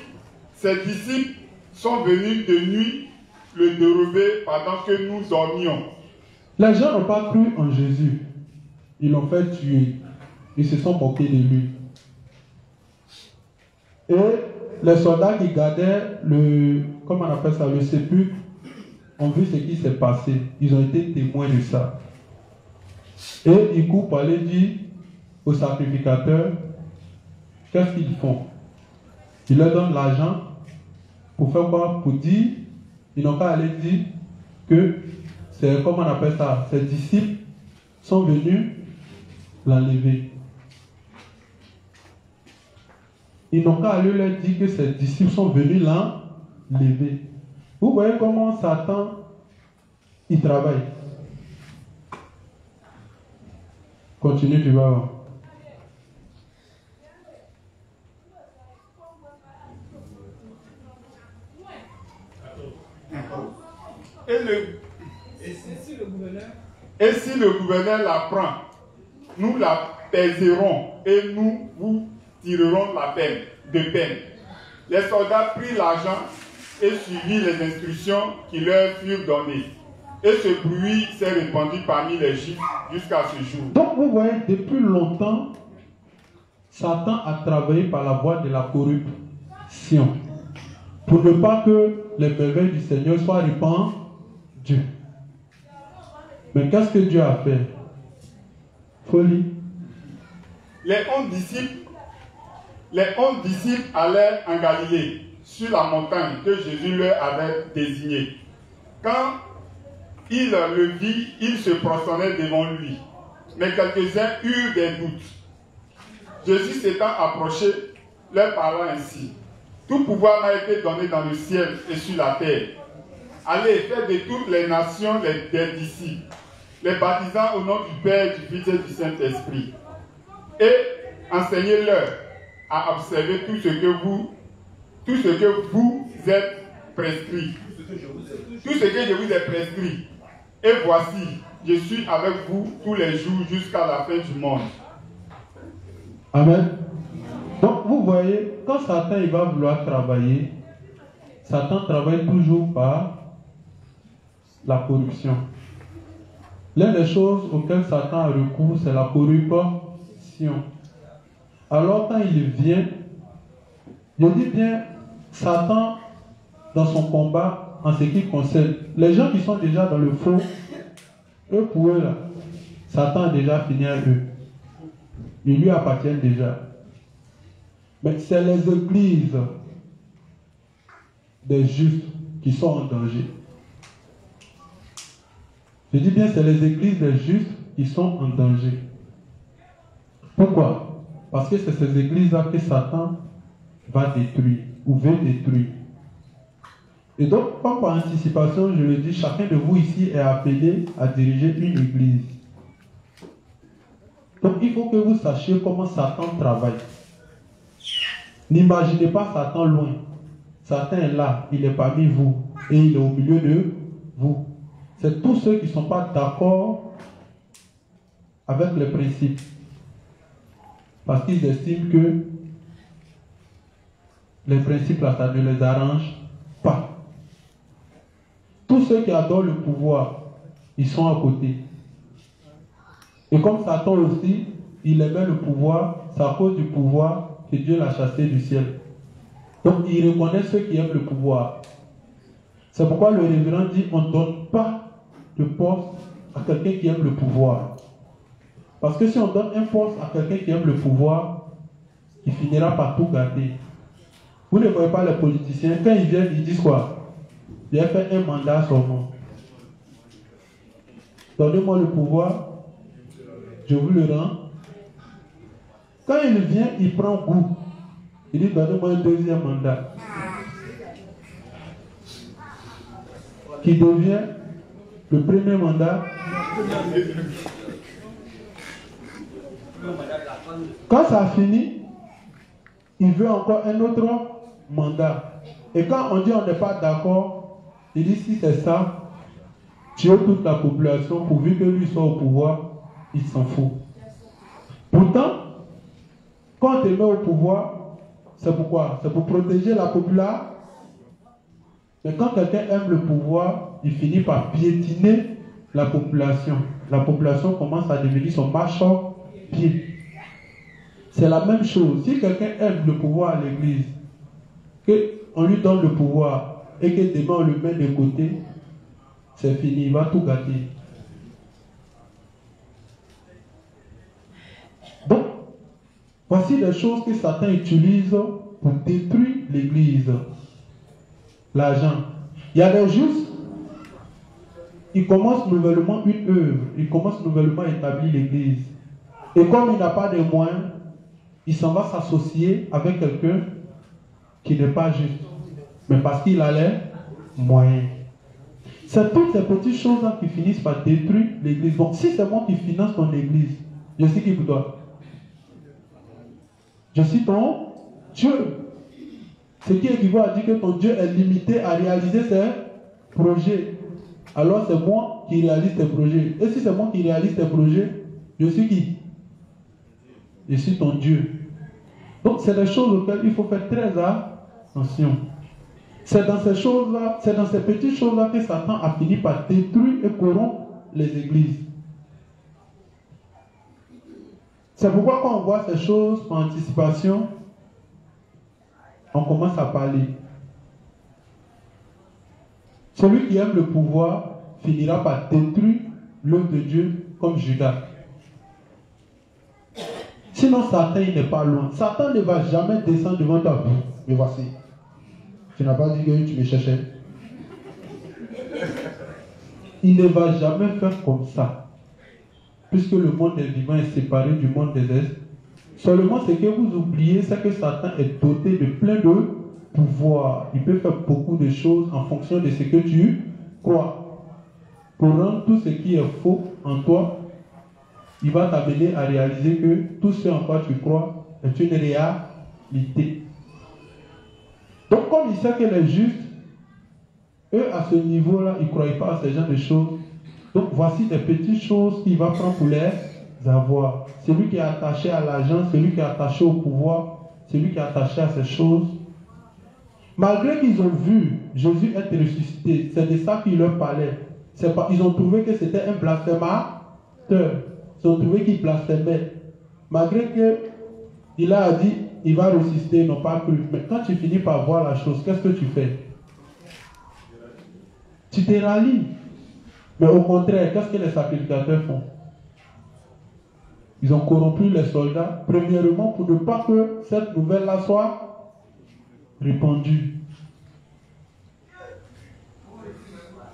ces disciples sont venus de nuit le dérober pendant que nous dormions. Les gens n'ont pas cru en Jésus. Ils l'ont fait tuer. Ils se sont moqués de lui. Et les soldats qui gardaient comment on appelle ça, le sépulcre, ont vu ce qui s'est passé. Ils ont été témoins de ça. Et ils courent pour aller dire aux sacrificateurs, qu'est-ce qu'ils font? Ils leur donnent l'argent Pour faire quoi? Pour dire, ils n'ont qu'à aller dire que c'est, comment on appelle ça, ses disciples sont venus l'enlever. Ils n'ont qu'à aller leur dire que ses disciples sont venus l'enlever. Vous voyez comment Satan, il travaille. Continue, tu vas voir. Et si le gouverneur la prend, nous la pèserons et nous vous tirerons la peine, de peine. Les soldats prirent l'argent et suivirent les instructions qui leur furent données. Et ce bruit s'est répandu parmi les Juifs jusqu'à ce jour. Donc vous voyez, depuis longtemps, Satan a travaillé par la voie de la corruption. Pour ne pas que les merveilles du Seigneur soient répandues. Mais qu'est-ce que Dieu a fait? Folie. Les 11 disciples allèrent en Galilée, sur la montagne que Jésus leur avait désignée. Quand ils le virent, ils se prosternaient devant lui. Mais quelques-uns eurent des doutes. Jésus s'étant approché, leur parla ainsi. Tout pouvoir m'a été donné dans le ciel et sur la terre. Allez, faites de toutes les nations des disciples, les baptisant au nom du Père, du Fils et du Saint-Esprit. Et enseignez-leur à observer tout ce que vous êtes prescrit. Tout ce que je vous ai prescrit. Et voici, je suis avec vous tous les jours jusqu'à la fin du monde. Amen. Donc vous voyez, quand Satan il va vouloir travailler, Satan travaille toujours par la corruption. L'une des choses auxquelles Satan a recours, c'est la corruption. Alors quand il vient, je dis bien, Satan, dans son combat, en ce qui concerne, les gens qui sont déjà dans le faux, eux pour eux là, Satan a déjà fini à eux. Ils lui appartiennent déjà. Mais c'est les églises des justes qui sont en danger. Je dis bien, c'est les églises des justes qui sont en danger. Pourquoi? Parce que c'est ces églises-là que Satan va détruire ou veut détruire. Et donc, par anticipation, je le dis, chacun de vous ici est appelé à diriger une église. Donc, il faut que vous sachiez comment Satan travaille. N'imaginez pas Satan loin. Satan est là, il est parmi vous et il est au milieu de vous. C'est tous ceux qui ne sont pas d'accord avec les principes. Parce qu'ils estiment que les principes là, ça ne les arrange pas. Tous ceux qui adorent le pouvoir, ils sont à côté. Et comme Satan aussi, il aimait le pouvoir, c'est à cause du pouvoir que Dieu l'a chassé du ciel. Donc il reconnaît ceux qui aiment le pouvoir. C'est pourquoi le révérend dit, on ne donne pas de poste à quelqu'un qui aime le pouvoir. Parce que si on donne un poste à quelqu'un qui aime le pouvoir, il finira par tout garder. Vous ne voyez pas les politiciens, quand ils viennent, ils disent quoi? J'ai fait un mandat à son nom. Donnez-moi le pouvoir, je vous le rends. Quand il vient, il prend goût. Il dit, donnez-moi un deuxième mandat. Qui devient le premier mandat. Quand ça a fini, il veut encore un autre mandat. Et quand on dit on n'est pas d'accord, il dit si c'est ça, tuer toute la population pourvu que lui soit au pouvoir, il s'en fout. Pourtant, quand on te met au pouvoir, c'est pourquoi? C'est pour protéger la population. Mais quand quelqu'un aime le pouvoir, il finit par piétiner la population. La population commence à devenir son marchepied. C'est la même chose. Si quelqu'un aime le pouvoir à l'église, qu'on lui donne le pouvoir et que demain on le met de côté, c'est fini, il va tout gâter. Donc, voici les choses que Satan utilise pour détruire l'église. l'argent. Il y a des justes, ils commencent nouvellement une œuvre, ils commencent nouvellement à établir l'église. Et comme il n'a pas de moyens, il s'en va s'associer avec quelqu'un qui n'est pas juste. Mais parce qu'il a les moyens. C'est toutes ces petites choses-là qui finissent par détruire l'église. Donc si c'est moi qui finance ton église, je suis qui pour toi? Je suis ton Dieu. Ce qui équivaut à dire que ton Dieu est limité à réaliser ses projets. Alors c'est moi qui réalise tes projets. Et si c'est moi qui réalise tes projets, je suis qui? Je suis ton Dieu. Donc c'est des choses auxquelles il faut faire très attention. C'est dans ces choses-là, c'est dans ces petites choses-là que Satan a fini par détruire et corrompre les églises. C'est pourquoi quand on voit ces choses par anticipation, on commence à parler. Celui qui aime le pouvoir finira par détruire l'œuvre de Dieu comme Judas. Sinon, Satan il n'est pas loin. Satan ne va jamais descendre devant toi. Me voici. Tu n'as pas dit que tu me cherchais. Il ne va jamais faire comme ça. Puisque le monde des vivants est séparé du monde des esprits. Seulement, ce que vous oubliez, c'est que Satan est doté de plein de pouvoirs. Il peut faire beaucoup de choses en fonction de ce que tu crois. Pour rendre tout ce qui est faux en toi, il va t'amener à réaliser que tout ce en quoi tu crois est une réalité. Donc, comme il sait que les justes, eux, à ce niveau-là, ils ne croient pas à ce genre de choses. Donc, voici des petites choses qu'il va prendre pour les avoir. Celui qui est attaché à l'argent, celui qui est attaché au pouvoir, celui qui est attaché à ces choses. Malgré qu'ils ont vu Jésus être ressuscité, c'est de ça qu'il leur parlait. Ils ont trouvé que c'était un blasphémateur. Ils ont trouvé qu'il blasphémait. Malgré qu'il a dit, il va ressusciter, ils n'ont pas cru. Mais quand tu finis par voir la chose, qu'est-ce que tu fais? Tu te rallies. Mais au contraire, qu'est-ce que les sacrificateurs font? Ils ont corrompu les soldats, premièrement pour ne pas que cette nouvelle-là soit répandue.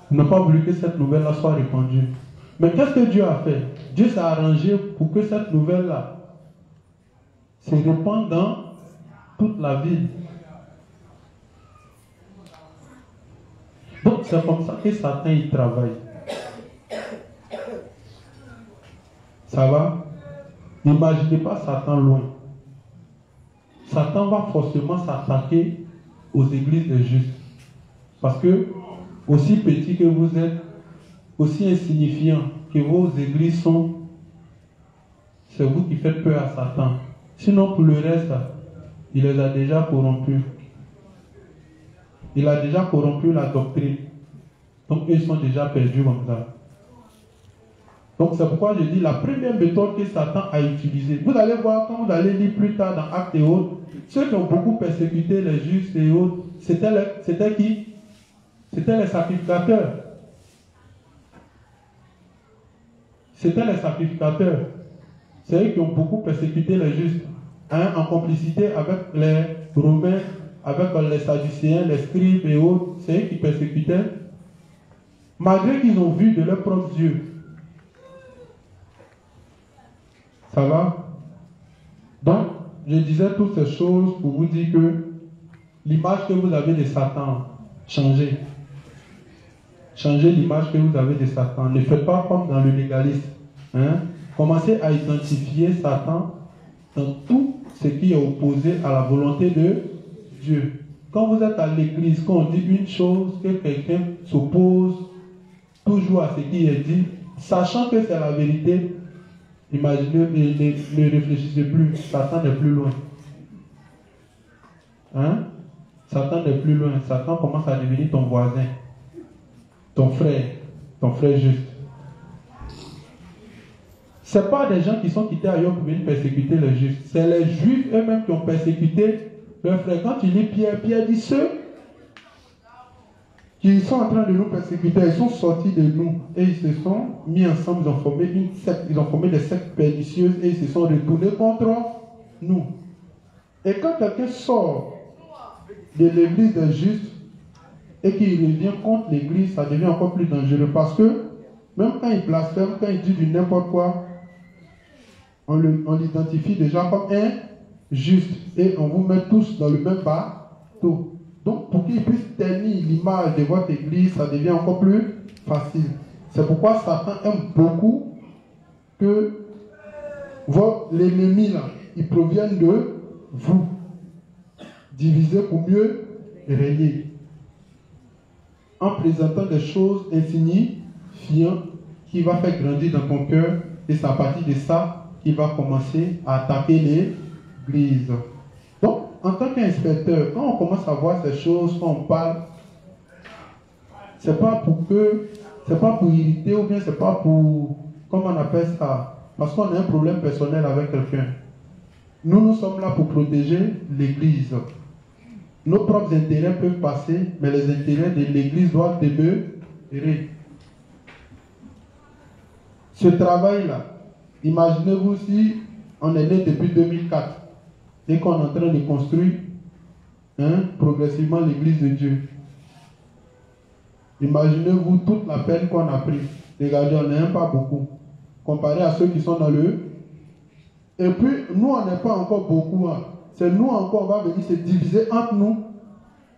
Ils n'ont pas voulu que cette nouvelle-là soit répandue. Mais qu'est-ce que Dieu a fait? Dieu s'est arrangé pour que cette nouvelle-là se répande dans toute la ville. Donc c'est comme ça que Satan il travaille. Ça va? N'imaginez pas Satan loin. Satan va forcément s'attaquer aux églises des justes. Parce que, aussi petit que vous êtes, aussi insignifiant que vos églises sont, c'est vous qui faites peur à Satan. Sinon, pour le reste, il les a déjà corrompus. Il a déjà corrompu la doctrine. Donc, ils sont déjà perdus comme ça. Donc, c'est pourquoi je dis la première méthode que Satan a utilisée. Vous allez voir, quand vous allez lire plus tard dans Actes et autres, ceux qui ont beaucoup persécuté les justes et autres, c'était qui? C'était les sacrificateurs. C'était les sacrificateurs. C'est eux qui ont beaucoup persécuté les justes. En complicité avec les Romains, avec les Sadducéens, les scribes et autres. C'est eux qui persécutaient. Malgré qu'ils ont vu de leurs propres yeux. Ça va? Donc, je disais toutes ces choses pour vous dire que l'image que vous avez de Satan, changez. Changez l'image que vous avez de Satan. Ne faites pas comme dans le légalisme. Commencez à identifier Satan dans tout ce qui est opposé à la volonté de Dieu. Quand vous êtes à l'église, quand on dit une chose, que quelqu'un s'oppose toujours à ce qui est dit, sachant que c'est la vérité, imaginez, ne réfléchissez plus. Satan n'est plus loin. Satan n'est plus loin. Satan commence à devenir ton voisin, ton frère juste. Ce n'est pas des gens qui sont quittés ailleurs pour venir persécuter les justes. C'est les juifs eux-mêmes qui ont persécuté leurs frères. Quand tu lis Pierre, Pierre dit ceux qui sont en train de nous persécuter, ils sont sortis de nous et ils se sont mis ensemble, ils ont formé une secte, ils ont formé des sectes pernicieuses et ils se sont retournés contre nous. Et quand quelqu'un sort de l'église des justes, et qu'il revient contre l'Église, ça devient encore plus dangereux. Parce que même quand il blasphème, quand il dit du n'importe quoi, on l'identifie déjà comme injuste. Et on vous met tous dans le même bateau. Donc pour qu'il puisse ternir l'image de votre Église, ça devient encore plus facile. C'est pourquoi Satan aime beaucoup que l'ennemi là, il provienne de vous. Diviser pour mieux régner. En présentant des choses insignifiantes qui va faire grandir dans ton cœur, et c'est à partir de ça qu'il va commencer à attaquer l'Église. Donc, en tant qu'inspecteur, quand on commence à voir ces choses, quand on parle, c'est pas pour irriter ou bien c'est pas pour, comment on appelle ça, parce qu'on a un problème personnel avec quelqu'un. Nous sommes là pour protéger l'Église. Nos propres intérêts peuvent passer, mais les intérêts de l'Église doivent demeurer. Ce travail-là, imaginez-vous si on est né depuis 2004 et qu'on est en train de construire progressivement l'Église de Dieu. Imaginez-vous toute la peine qu'on a pris. Regardez, on n'est pas beaucoup. Comparé à ceux qui sont dans le... Et puis, nous, on n'est pas encore beaucoup. Hein. C'est nous encore, on va venir se diviser entre nous.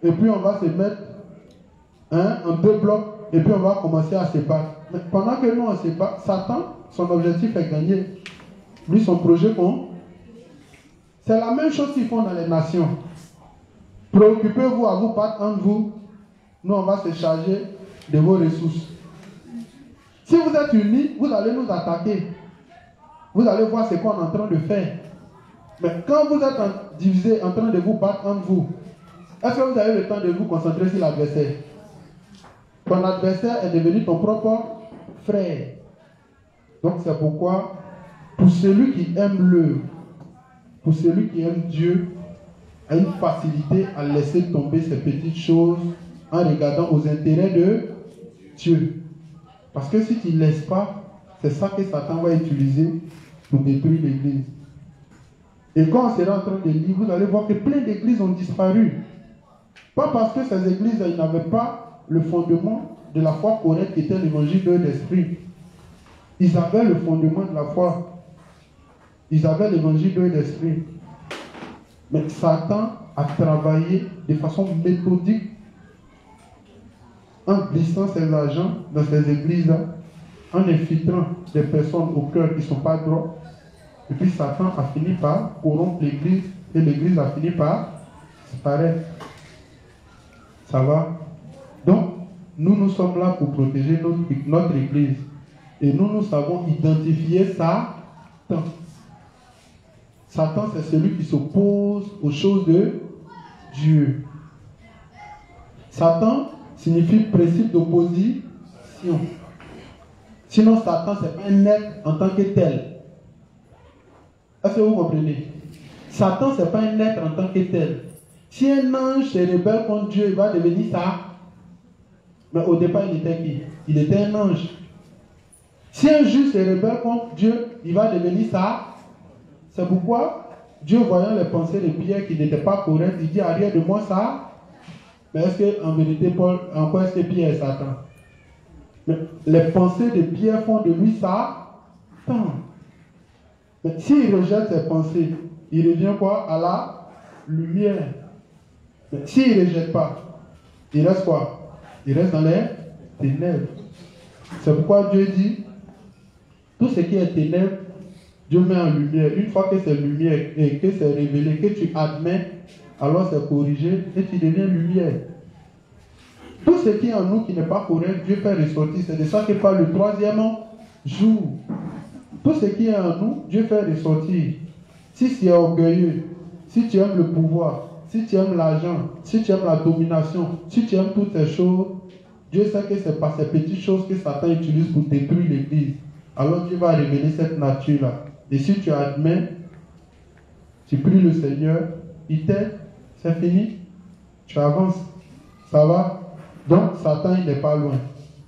Et puis, on va se mettre en deux blocs. Et puis, on va commencer à se battre. Mais pendant que nous, on se bat, Satan, son objectif est gagner. Lui, son projet, c'est la même chose qu'ils font dans les nations. Préoccupez-vous à vous battre entre vous. Nous, on va se charger de vos ressources. Si vous êtes unis, vous allez nous attaquer. Vous allez voir ce qu'on est en train de faire. Mais quand vous êtes divisés, en train de vous battre entre vous, est-ce que vous avez le temps de vous concentrer sur l'adversaire? Ton adversaire est devenu ton propre frère. Donc c'est pourquoi, pour celui qui aime pour celui qui aime Dieu, a une facilité à laisser tomber ces petites choses en regardant aux intérêts de Dieu. Parce que si tu ne laisses pas, c'est ça que Satan va utiliser pour détruire l'Église. Et quand on sera en train de lire, vous allez voir que plein d'églises ont disparu. Pas parce que ces églises n'avaient pas le fondement de la foi correcte qui était l'évangile de l'esprit. Ils avaient le fondement de la foi. Ils avaient l'évangile de l'esprit. Mais Satan a travaillé de façon méthodique en glissant ses agents dans ces églises-là, en infiltrant des personnes au cœur qui ne sont pas droits. Et puis Satan a fini par corrompre l'église et l'église a fini par disparaître. Ça va? Donc, nous sommes là pour protéger notre église. Et nous savons identifier Satan. Satan, c'est celui qui s'oppose aux choses de Dieu. Satan signifie principe d'opposition. Sinon, Satan, ce n'est pas un être en tant que tel. Est-ce que vous comprenez? Satan, ce n'est pas un être en tant que tel. Si un ange se rebelle contre Dieu, il va devenir ça. Mais au départ, il était qui? Il était un ange. Si un juge se rebelle contre Dieu, il va devenir ça. C'est pourquoi Dieu, voyant les pensées de Pierre qui n'étaient pas correctes, il dit arrière de moi ça. Mais est-ce qu'en vérité, Paul, en quoi est-ce que Pierre est Satan? Mais les pensées de Pierre font de lui Satan. Mais s'il rejette ses pensées, il revient quoi? À la lumière. Mais s'il ne rejette pas, il reste quoi? Il reste dans les ténèbres. C'est pourquoi Dieu dit, tout ce qui est ténèbres, Dieu met en lumière. Une fois que c'est lumière et que c'est révélé, que tu admets, alors c'est corrigé et tu deviens lumière. Tout ce qui est en nous qui n'est pas correct, Dieu fait ressortir. C'est de ça que parle le troisième jour. Tout ce qui est en nous, Dieu fait ressortir. Si tu es orgueilleux, si tu aimes le pouvoir, si tu aimes l'argent, si tu aimes la domination, si tu aimes toutes ces choses, Dieu sait que c'est pas ces petites choses que Satan utilise pour détruire l'Église. Alors Dieu va révéler cette nature-là. Et si tu admets, tu pries le Seigneur, il t'aide, c'est fini, tu avances. Ça va? Donc Satan, il n'est pas loin.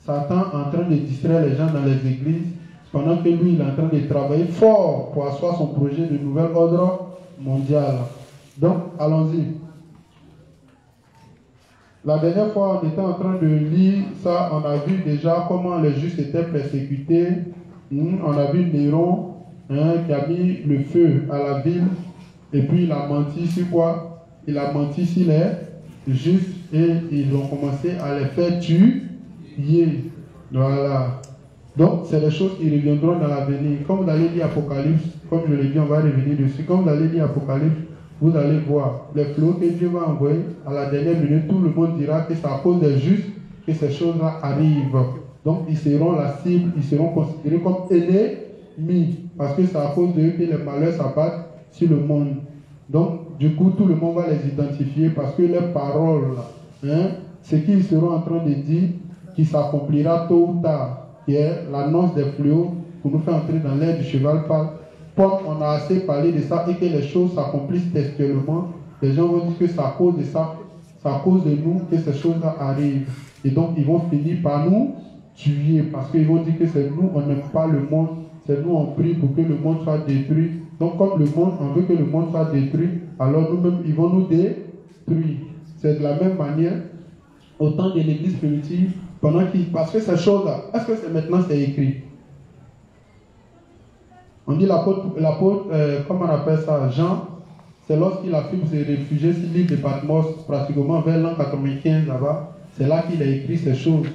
Satan est en train de distraire les gens dans les églises, pendant que lui, il est en train de travailler fort pour asseoir son projet de nouvel ordre mondial. Donc, allons-y. La dernière fois, on était en train de lire ça, on a vu déjà comment les justes étaient persécutés. On a vu Néron qui a mis le feu à la ville et puis il a menti sur quoi? Il a menti sur les justes et ils ont commencé à les faire tuer. Voilà. Donc, c'est les choses qui reviendront dans l'avenir. Comme vous allez lire Apocalypse, comme je l'ai dit, on va revenir dessus. Comme vous allez lire Apocalypse, vous allez voir les flots que Dieu va envoyer à la dernière minute. Tout le monde dira que c'est à cause des justes que ces choses-là arrivent. Donc, ils seront la cible, ils seront considérés comme ennemis. Parce que c'est à cause d'eux que les malheurs s'abattent sur le monde. Donc, du coup, tout le monde va les identifier parce que leurs paroles, ce qu'ils seront en train de dire, qui s'accomplira tôt ou tard, qui est l'annonce des fléaux pour nous faire entrer dans l'ère du cheval pâle. Comme on a assez parlé de ça et que les choses s'accomplissent textuellement, les gens vont dire que c'est à cause de ça, c'est à cause de nous que ces choses-là arrivent. Et donc, ils vont finir par nous tuer parce qu'ils vont dire que c'est nous, on n'aime pas le monde, c'est nous, on prie pour que le monde soit détruit. Donc, comme le monde, on veut que le monde soit détruit, alors nous-mêmes, ils vont nous détruire. C'est de la même manière, au temps de l'église primitive, parce que ces choses-là, est-ce que c'est maintenant c'est écrit? On dit l'apôtre, comment on appelle ça, Jean, c'est lorsqu'il a pu se réfugier sur l'île de Patmos, pratiquement vers l'an 95 là-bas, c'est là qu'il a écrit ces choses.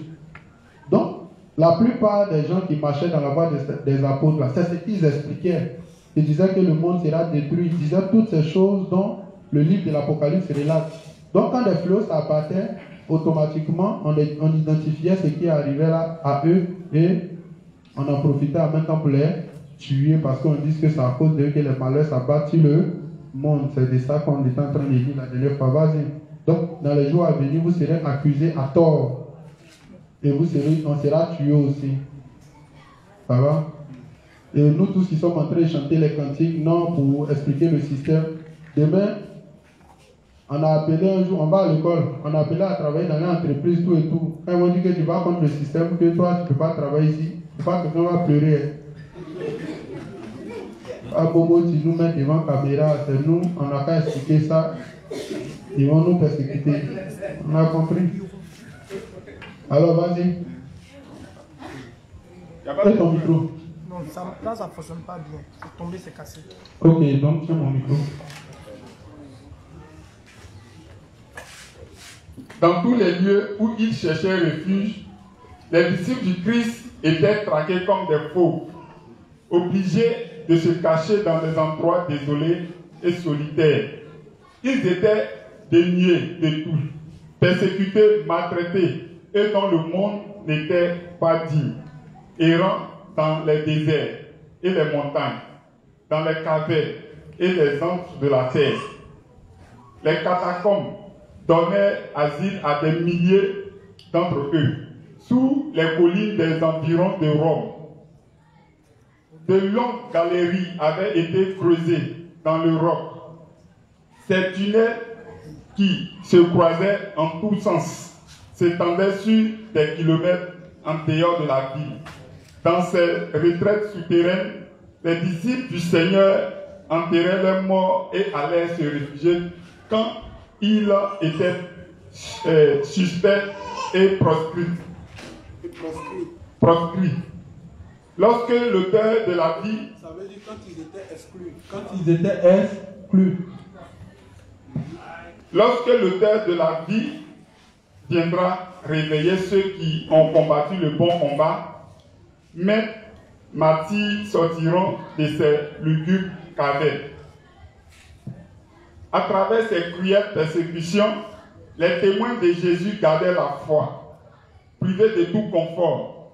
Donc, la plupart des gens qui marchaient dans la voie des apôtres, là, c'est ce qu'ils expliquaient. Ils disaient que le monde sera détruit, ils disaient toutes ces choses dont le livre de l'Apocalypse relate. Donc, quand les flots s'abattaient, automatiquement, on identifiait ce qui arrivait là à eux et on en profitait en même temps pour les tuer parce qu'on dit que c'est à cause d'eux que les malheurs s'abattent sur le monde. C'est de ça qu'on était en train de dire la dernière fois. Vas-y. Donc, dans les jours à venir, vous serez accusés à tort et on sera tués aussi. Ça va? Et nous tous qui sommes en train de chanter les cantiques, non, pour expliquer le système. Demain, on a appelé un jour, on va à l'école, on a appelé à travailler dans l'entreprise, tout et tout. Quand ils m'ont dit que tu vas contre le système, que toi tu ne peux pas travailler ici, c'est pas que quelqu'un va pleurer. À Bobo, tu nous mets devant la caméra, c'est nous, on n'a qu'à expliquer ça, ils vont nous persécuter. On a compris. Alors vas-y. Et ton micro? Non, là ça ne fonctionne pas bien. C'est tombé, c'est cassé. Ok, donc tiens mon micro. Dans tous les lieux où ils cherchaient refuge, les disciples du Christ étaient traqués comme des faux, obligés de se cacher dans des endroits désolés et solitaires. Ils étaient dénués de tout, persécutés, maltraités, et dont le monde n'était pas digne, errant dans les déserts et les montagnes, dans les cavernes et les antres de la terre. Les catacombes donnaient asile à des milliers d'entre eux, sous les collines des environs de Rome. De longues galeries avaient été creusées dans le roc. Ces tunnels qui se croisaient en tous sens s'étendaient sur des kilomètres en dehors de la ville. Dans ces retraites souterraines, les disciples du Seigneur enterraient leurs morts et allaient se réfugier quand ils étaient suspects et proscrits. Lorsque l'auteur de la vie... Ça veut dire quand ils étaient exclus. Quand ils étaient exclus. Lorsque l'auteur de la vie viendra réveiller ceux qui ont combattu le bon combat, mais martyrs sortiront de ces lugubres cavernes. À travers ces cruelles persécutions, les témoins de Jésus gardaient la foi, privés de tout confort,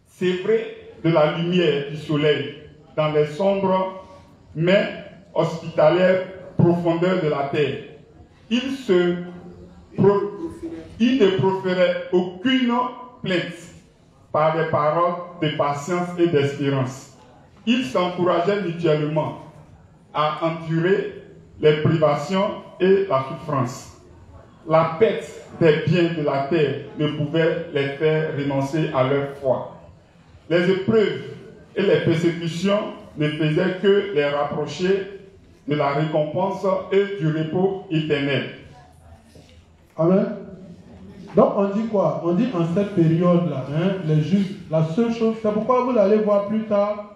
sévrés de la lumière du soleil dans les sombres mais hospitalières profondeurs de la terre. Ils ne proféraient aucune plainte par des paroles de patience et d'espérance. Ils s'encourageaient mutuellement à endurer les privations et la souffrance. La perte des biens de la terre ne pouvait les faire renoncer à leur foi. Les épreuves et les persécutions ne faisaient que les rapprocher de la récompense et du repos éternel. Amen. Donc on dit quoi? On dit en cette période-là, hein, les Juifs, la seule chose, c'est pourquoi vous allez voir plus tard,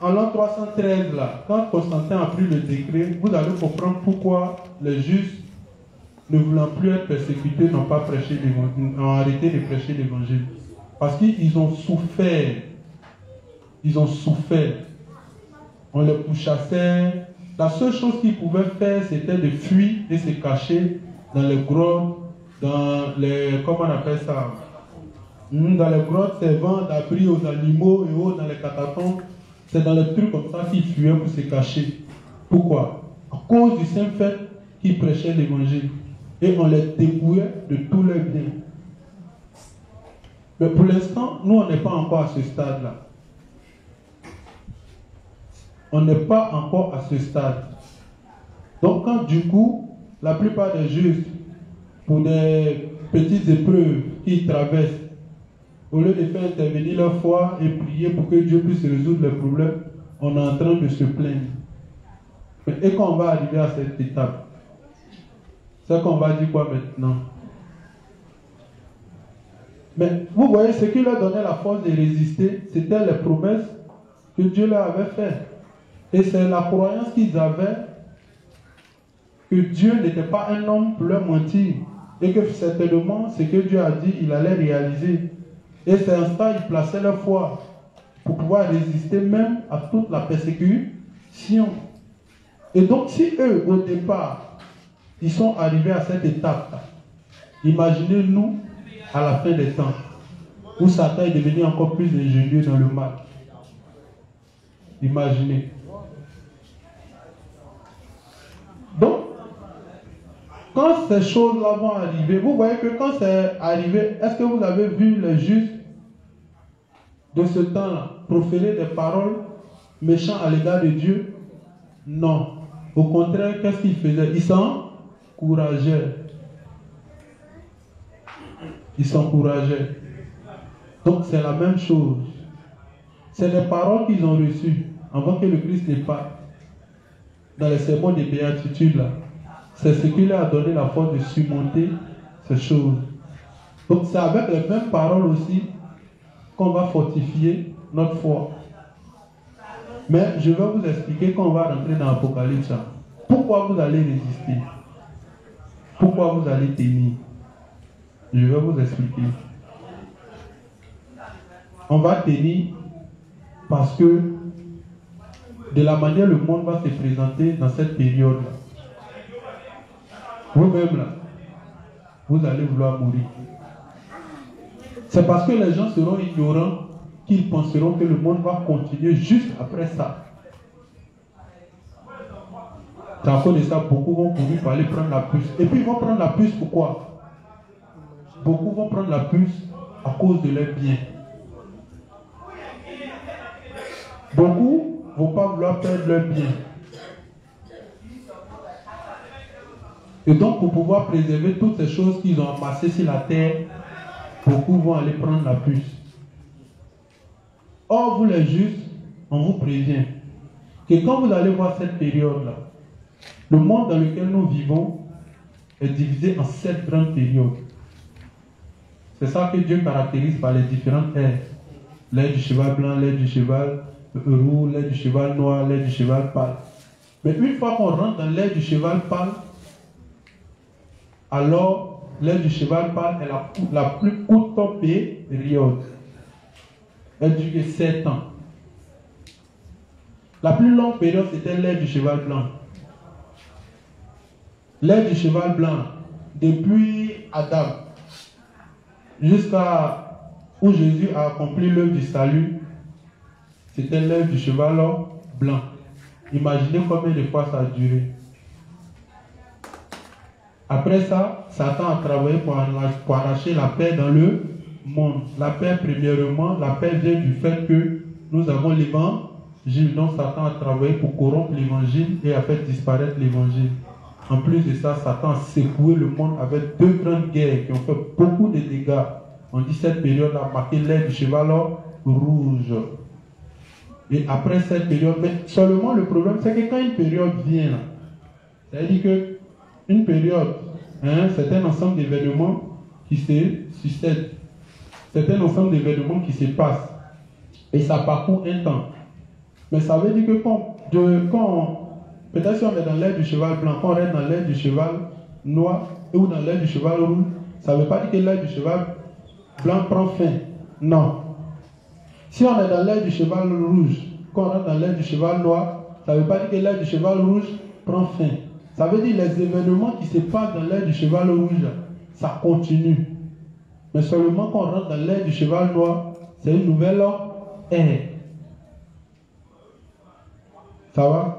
en l'an 313, là, quand Constantin a pris le décret, vous allez comprendre pourquoi les Juifs, ne voulant plus être persécutés, n'ont pas prêché l'évangile, ont arrêté de prêcher l'évangile. Parce qu'ils ont souffert. Ils ont souffert. On les pourchassait. La seule chose qu'ils pouvaient faire, c'était de fuir et se cacher dans les grottes, dans les, comment on appelle ça, dans les grottes servant d'abri aux animaux et autres, dans les catacombes. C'est dans les trucs comme ça qu'ils fuyaient pour se cacher. Pourquoi? À cause du simple fait qu'ils prêchaient l'évangile. Et on les dépouillait de tous leurs biens. Mais pour l'instant, nous, on n'est pas encore à ce stade-là. On n'est pas encore à ce stade. Donc, quand du coup, la plupart des Juifs, pour des petites épreuves qu'ils traversent, au lieu de faire intervenir leur foi et prier pour que Dieu puisse résoudre les problèmes, on est en train de se plaindre. Et quand on va arriver à cette étape, c'est qu'on va dire quoi maintenant? Mais vous voyez, ce qui leur donnait la force de résister, c'était les promesses que Dieu leur avait faites. Et c'est la croyance qu'ils avaient que Dieu n'était pas un homme pour leur mentir. Et que certainement, ce que Dieu a dit, il allait réaliser. Et c'est en ça qu'ils plaçaient leur foi pour pouvoir résister même à toute la persécution. Et donc, si eux, au départ, ils sont arrivés à cette étape, imaginez-nous à la fin des temps, où Satan est devenu encore plus ingénieux dans le mal. Imaginez. Donc, quand ces choses-là vont arriver, vous voyez que quand c'est arrivé, est-ce que vous avez vu les justes de ce temps-là proférer des paroles méchantes à l'égard de Dieu? Non. Au contraire, qu'est-ce qu'ils faisaient? Ils s'encourageaient. Ils s'encourageaient. Donc c'est la même chose. C'est les paroles qu'ils ont reçues avant que le Christ ne parte. Dans les sermons des béatitudes là. C'est ce qui leur a donné la force de surmonter ces choses. Donc c'est avec les mêmes paroles aussi qu'on va fortifier notre foi. Mais je vais vous expliquer quand on va rentrer dans l'Apocalypse. Pourquoi vous allez résister? Pourquoi vous allez tenir? Je vais vous expliquer. On va tenir parce que de la manière le monde va se présenter dans cette période-là. Vous-même là, vous allez vouloir mourir. C'est parce que les gens seront ignorants qu'ils penseront que le monde va continuer juste après ça. C'est à cause de ça, beaucoup vont courir pour aller prendre la puce. Et puis ils vont prendre la puce pourquoi? Beaucoup vont prendre la puce à cause de leurs biens. Beaucoup ne vont pas vouloir perdre leurs biens. Et donc, pour pouvoir préserver toutes ces choses qu'ils ont amassées sur la terre, beaucoup vont aller prendre la puce. Or, vous les justes, on vous prévient que quand vous allez voir cette période-là, le monde dans lequel nous vivons est divisé en 7 grandes périodes. C'est ça que Dieu caractérise par les différentes ères. L'ère du cheval blanc, l'ère du cheval roux, l'ère du cheval noir, l'ère du cheval pâle. Mais une fois qu'on rentre dans l'ère du cheval pâle, alors l'ère du cheval pâle est la plus courte période. Elle dure 7 ans. La plus longue période, c'était l'ère du cheval blanc. L'ère du cheval blanc, depuis Adam jusqu'à où Jésus a accompli l'œuvre du salut, c'était l'ère du cheval blanc. Imaginez combien de fois ça a duré. Après ça, Satan a travaillé pour arracher la paix dans le monde. La paix, premièrement, la paix vient du fait que nous avons l'évangile. Donc Satan a travaillé pour corrompre l'évangile et a fait disparaître l'évangile. En plus de ça, Satan a secoué le monde avec 2 grandes guerres qui ont fait beaucoup de dégâts. On dit cette période a marqué l'ère du cheval rouge. Et après cette période, mais seulement le problème, c'est que quand une période vient, c'est-à-dire que une période, c'est un ensemble d'événements qui se succèdent. C'est un ensemble d'événements qui se passent. Et ça parcourt un temps. Mais ça veut dire que peut-être si on est dans l'ère du cheval blanc, quand on est dans l'ère du cheval noir ou dans l'ère du cheval rouge, ça ne veut pas dire que l'ère du cheval blanc prend fin. Non. Si on est dans l'ère du cheval rouge, quand on est dans l'ère du cheval noir, ça ne veut pas dire que l'ère du cheval rouge prend fin. Ça veut dire que les événements qui se passent dans l'ère du cheval rouge, ça continue. Mais seulement quand on rentre dans l'ère du cheval noir, c'est une nouvelle ère. Ça va?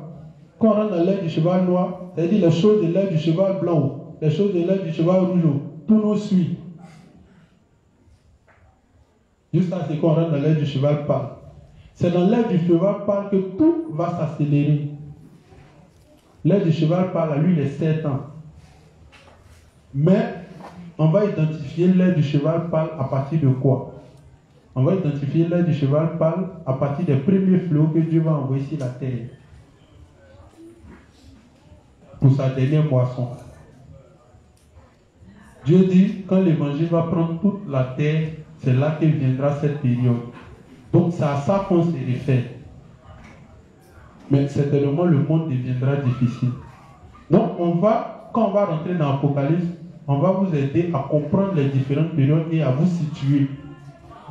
Quand on rentre dans l'ère du cheval noir, c'est-à-dire les choses de l'ère du cheval blanc, les choses de l'ère du cheval rouge, tout nous suit. Jusqu'à ce qu'on rentre dans l'ère du cheval pâle. C'est dans l'ère du cheval pâle que tout va s'accélérer. L'ère du cheval pâle, à lui, il est 7 ans. Mais on va identifier l'ère du cheval pâle à partir de quoi? On va identifier l'ère du cheval pâle à partir des premiers fléaux que Dieu va envoyer sur la terre. Pour sa dernière moisson. Dieu dit, quand l'évangile va prendre toute la terre, c'est là que viendra cette période. Donc c'est à ça qu'on se réfère. Mais certainement le monde deviendra difficile. Donc quand on va rentrer dans l'Apocalypse, on va vous aider à comprendre les différentes périodes et à vous situer.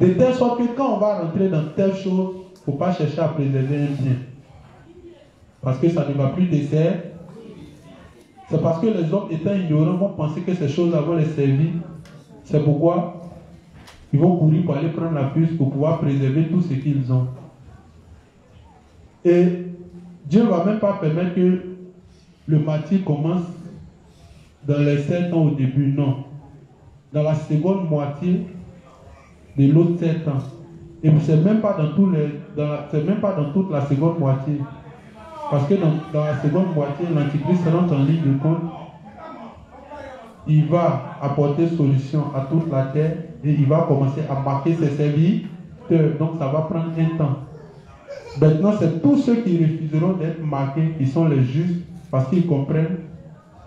De telle sorte que quand on va rentrer dans telle chose, il ne faut pas chercher à préserver un bien. Parce que ça ne va plus te servir. C'est parce que les hommes étant ignorants vont penser que ces choses-là vont les servir. C'est pourquoi ils vont courir pour aller prendre la puce pour pouvoir préserver tout ce qu'ils ont. Et Dieu ne va même pas permettre que le martyre commence dans les 7 ans au début, non. Dans la seconde moitié de l'autre 7 ans. Et ce n'est même pas dans toute la seconde moitié. Parce que dans la seconde moitié, l'Antichrist rentre en ligne de compte. Il va apporter solution à toute la terre et il va commencer à marquer ses serviteurs. Donc ça va prendre un temps. Maintenant, c'est tous ceux qui refuseront d'être marqués qui sont les justes parce qu'ils comprennent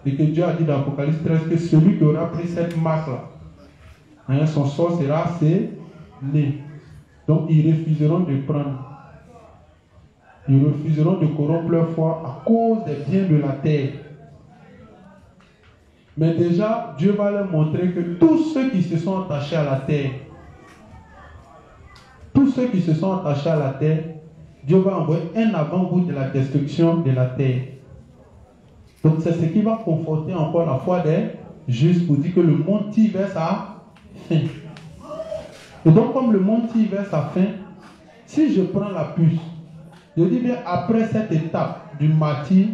et que Dieu a dit dans l'Apocalypse 13 que celui qui aura pris cette marque-là, son sort sera scellé. Donc ils refuseront de prendre. Ils refuseront de corrompre leur foi à cause des biens de la terre. Mais déjà, Dieu va leur montrer que tous ceux qui se sont attachés à la terre, Dieu va envoyer un avant-goût de la destruction de la terre. Donc c'est ce qui va conforter encore la foi des justes pour dire que le monde tire vers sa fin. Et donc comme le monde tire vers sa fin, si je prends la puce, je dis bien après cette étape du martyre,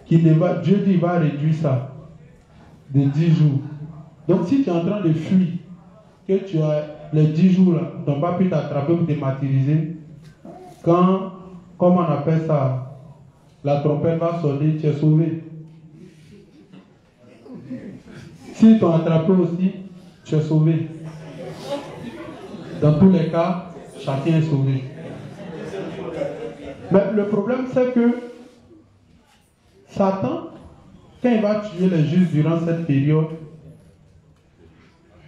Dieu dit qu'il va réduire ça de 10 jours. Donc si tu es en train de fuir, que tu as les 10 jours là, tu n'as pas pu t'attraper pour te martyriser, quand, comme on appelle ça, la trompette va sonner, tu es sauvé. Si tu as attrapé aussi, tu es sauvé. Dans tous les cas, chacun est sauvé. Mais le problème, c'est que Satan, quand il va tuer les justes durant cette période,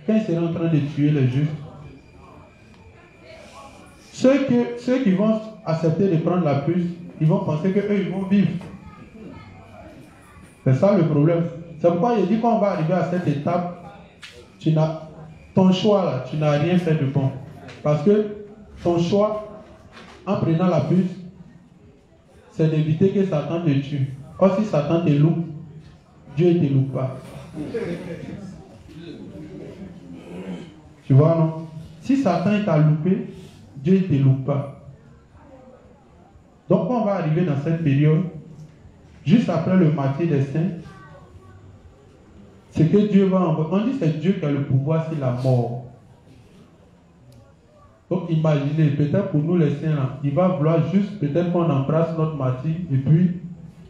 quand il sera en train de tuer les justes, ceux qui vont accepter de prendre la puce, ils vont penser qu'eux, ils vont vivre. C'est ça le problème. C'est pourquoi il dit qu'on va arriver à cette étape, ton choix là, tu n'as rien fait de bon. Parce que ton choix, en prenant la puce, c'est d'éviter que Satan te tue. Or si Satan te loupe, Dieu ne te loupe pas. Tu vois, non? Si Satan t'a loupé, Dieu ne te loupe pas. Donc on va arriver dans cette période, juste après le martyre des saints, c'est que Dieu va envoyer. On dit que c'est Dieu qui a le pouvoir sur la mort. Donc imaginez, peut-être pour nous les saints, là, il va vouloir juste peut-être qu'on embrasse notre martyr. Et puis,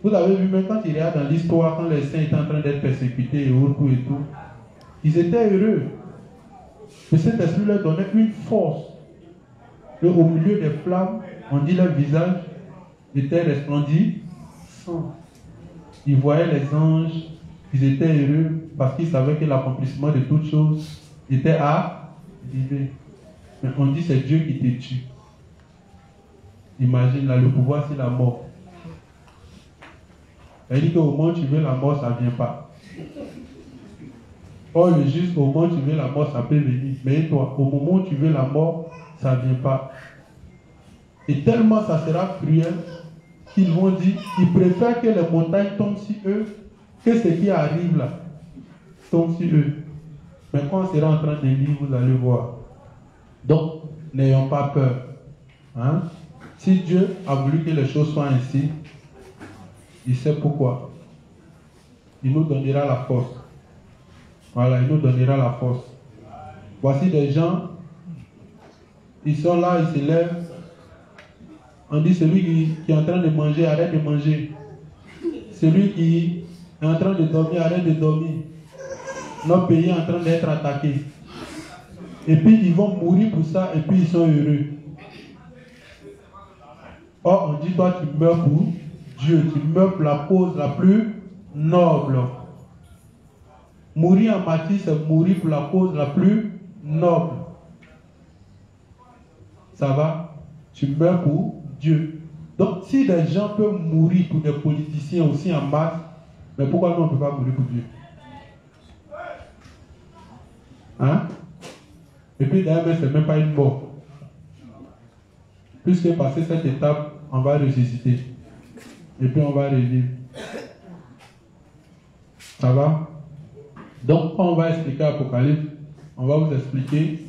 vous avez vu, même quand il y a dans l'histoire, quand les saints étaient en train d'être persécutés et tout, ils étaient heureux. Mais cet esprit leur donnait une force. Et au milieu des flammes, on dit leur visage était resplendissant. Ils voyaient les anges ils étaient heureux parce qu'ils savaient que l'accomplissement de toutes choses était arrivé. Mais on dit c'est Dieu qui te tue. Imagine là, le pouvoir c'est la mort. Elle dit qu'au moment où tu veux la mort, ça ne vient pas. Or, le juste, au moment où tu veux la mort, ça peut venir. Mais toi, au moment où tu veux la mort, ça ne vient pas. Et tellement ça sera cruel qu'ils vont dire, ils préfèrent que les montagnes tombent sur eux, que ce qui arrive là tombe sur eux. Mais quand on sera en train de lire, vous allez voir. Donc, n'ayons pas peur. Hein? Si Dieu a voulu que les choses soient ainsi, il sait pourquoi. Il nous donnera la force. Voilà, il nous donnera la force. Voici des gens, ils sont là, ils se lèvent. On dit celui qui est en train de manger, arrête de manger. Celui qui est en train de dormir, arrête de dormir. Notre pays est en train d'être attaqué. Et puis ils vont mourir pour ça et puis ils sont heureux. Or, on dit toi tu meurs pour Dieu, tu meurs pour la cause la plus noble. Mourir en martyr, c'est mourir pour la cause la plus noble. Ça va? Tu meurs pour Dieu. Donc, si les gens peuvent mourir pour des politiciens aussi en masse, mais pourquoi nous on ne peut pas mourir pour Dieu? Hein? Et puis d'ailleurs, ce n'est même pas une mort. Puisque passer cette étape, on va ressusciter. Et puis on va revivre. Ça va? Donc, quand on va expliquer l'Apocalypse, on va vous expliquer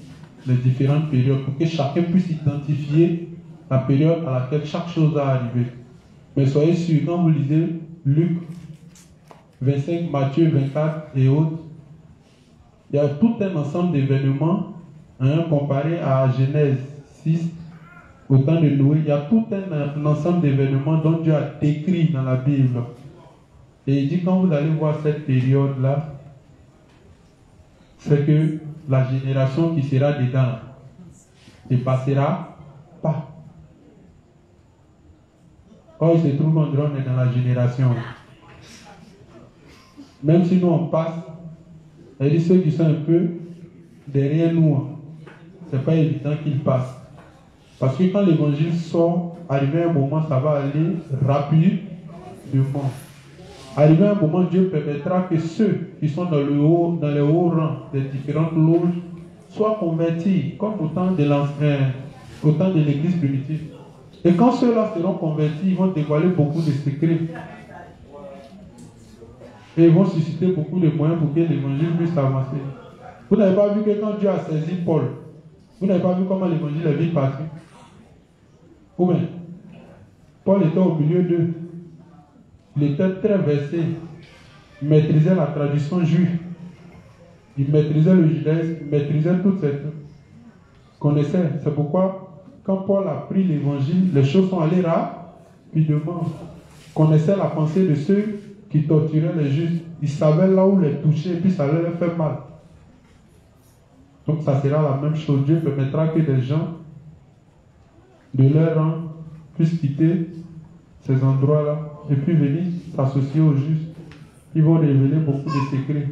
les différentes périodes pour que chacun puisse identifier la période à laquelle chaque chose va arriver. Mais soyez sûrs, quand vous lisez Luc 25, Matthieu 24 et autres, il y a tout un ensemble d'événements comparé à Genèse 6, au temps de Noé. Il y a tout un ensemble d'événements dont Dieu a décrit dans la Bible. Et il dit, quand vous allez voir cette période-là, c'est que la génération qui sera dedans ne passera pas. Or, il se trouve qu'on est dans la génération. Même si nous on passe, elle dit ceux qui sont un peu derrière nous, ce n'est pas évident qu'ils passent. Parce que quand l'évangile sort, arrivé à un moment, ça va aller rapidement. Arrivé à un moment, Dieu permettra que ceux qui sont dans les hauts rangs des différentes loges soient convertis, comme au temps de l'église primitive. Et quand ceux-là seront convertis, ils vont dévoiler beaucoup de secrets. Et ils vont susciter beaucoup de moyens pour que l'évangile puisse avancer. Vous n'avez pas vu que quand Dieu a saisi Paul, vous n'avez pas vu comment l'évangile est vite parti? Ou bien, Paul était au milieu d'eux. Il était très versé. Il maîtrisait la tradition juive. Il maîtrisait le judaïsme. Il maîtrisait toutes ces choses. Il connaissait. C'est pourquoi, quand Paul a pris l'évangile, les choses sont allées rapidement. Il connaissait la pensée de ceux qui torturaient les justes. Il savait là où les toucher et puis ça allait leur faire mal. Donc ça sera la même chose. Dieu permettra que des gens de leur rang puissent quitter ces endroits-là et puis venir s'associer aux justes. Ils vont révéler beaucoup de secrets.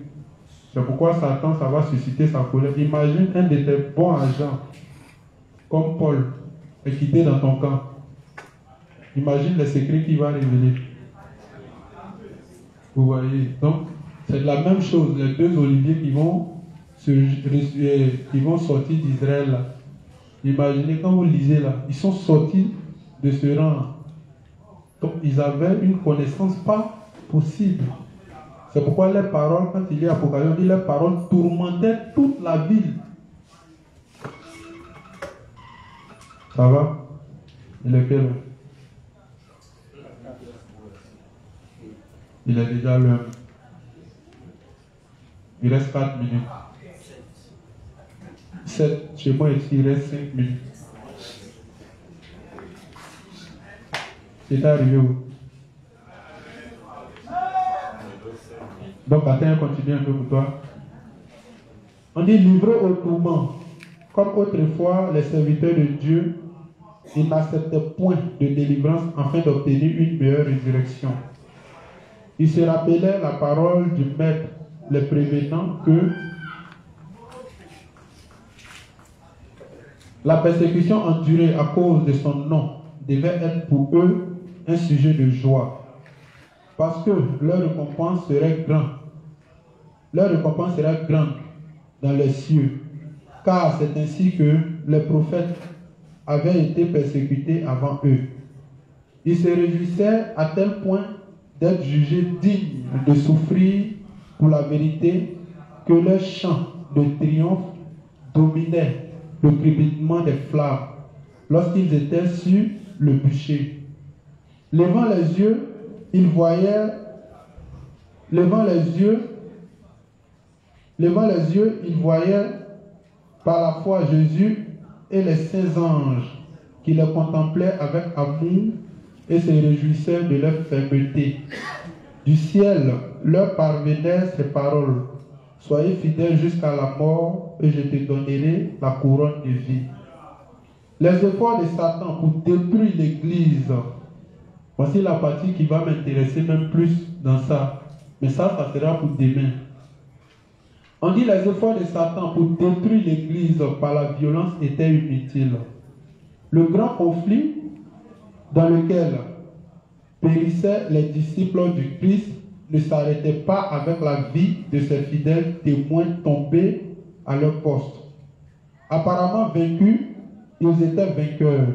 C'est pourquoi Satan, ça va susciter sa colère. Imagine un de tes bons agents, comme Paul, est quitté dans ton camp. Imagine les secrets qu'il va révéler. Vous voyez? Donc, c'est la même chose. Les deux oliviers qui vont sortir d'Israël. Là. Imaginez, quand vous lisez là, ils sont sortis de ce rang. Donc, ils avaient une connaissance pas possible. C'est pourquoi les paroles, quand il y a Apocalypse, les paroles tourmentaient toute la ville. Ça va? Il est quelle heure? Il est déjà l'heure. Il reste 4 minutes. 7. Chez moi ici, il reste 5 minutes. C'est arrivé où? Donc, attends, continue un peu pour toi. On dit livré au tourment. Comme autrefois, les serviteurs de Dieu, ils n'acceptaient point de délivrance afin d'obtenir une meilleure résurrection. Il se rappelait la parole du Maître, les prévenant que la persécution endurée à cause de son nom devait être pour eux un sujet de joie, parce que leur récompense serait grande. Leur récompense sera grande dans les cieux, car c'est ainsi que les prophètes avaient été persécutés avant eux. Ils se réjouissaient à tel point d'être jugés dignes de souffrir pour la vérité que leur chant de triomphe dominait le crépitement des flammes lorsqu'ils étaient sur le bûcher. Levant les yeux, ils voyaient par la foi Jésus et les saints anges qui les contemplaient avec amour et se réjouissaient de leur fermeté. Du ciel leur parvenaient ces paroles: soyez fidèles jusqu'à la mort et je te donnerai la couronne de vie. Les efforts de Satan pour détruire l'Église, voici la partie qui va m'intéresser même plus dans ça. Mais ça sera pour demain. On dit les efforts de Satan pour détruire l'Église par la violence étaient inutiles. Le grand conflit dans lequel périssaient les disciples du Christ ne s'arrêtait pas avec la vie de ces fidèles témoins tombés à leur poste. Apparemment vaincus, ils étaient vainqueurs.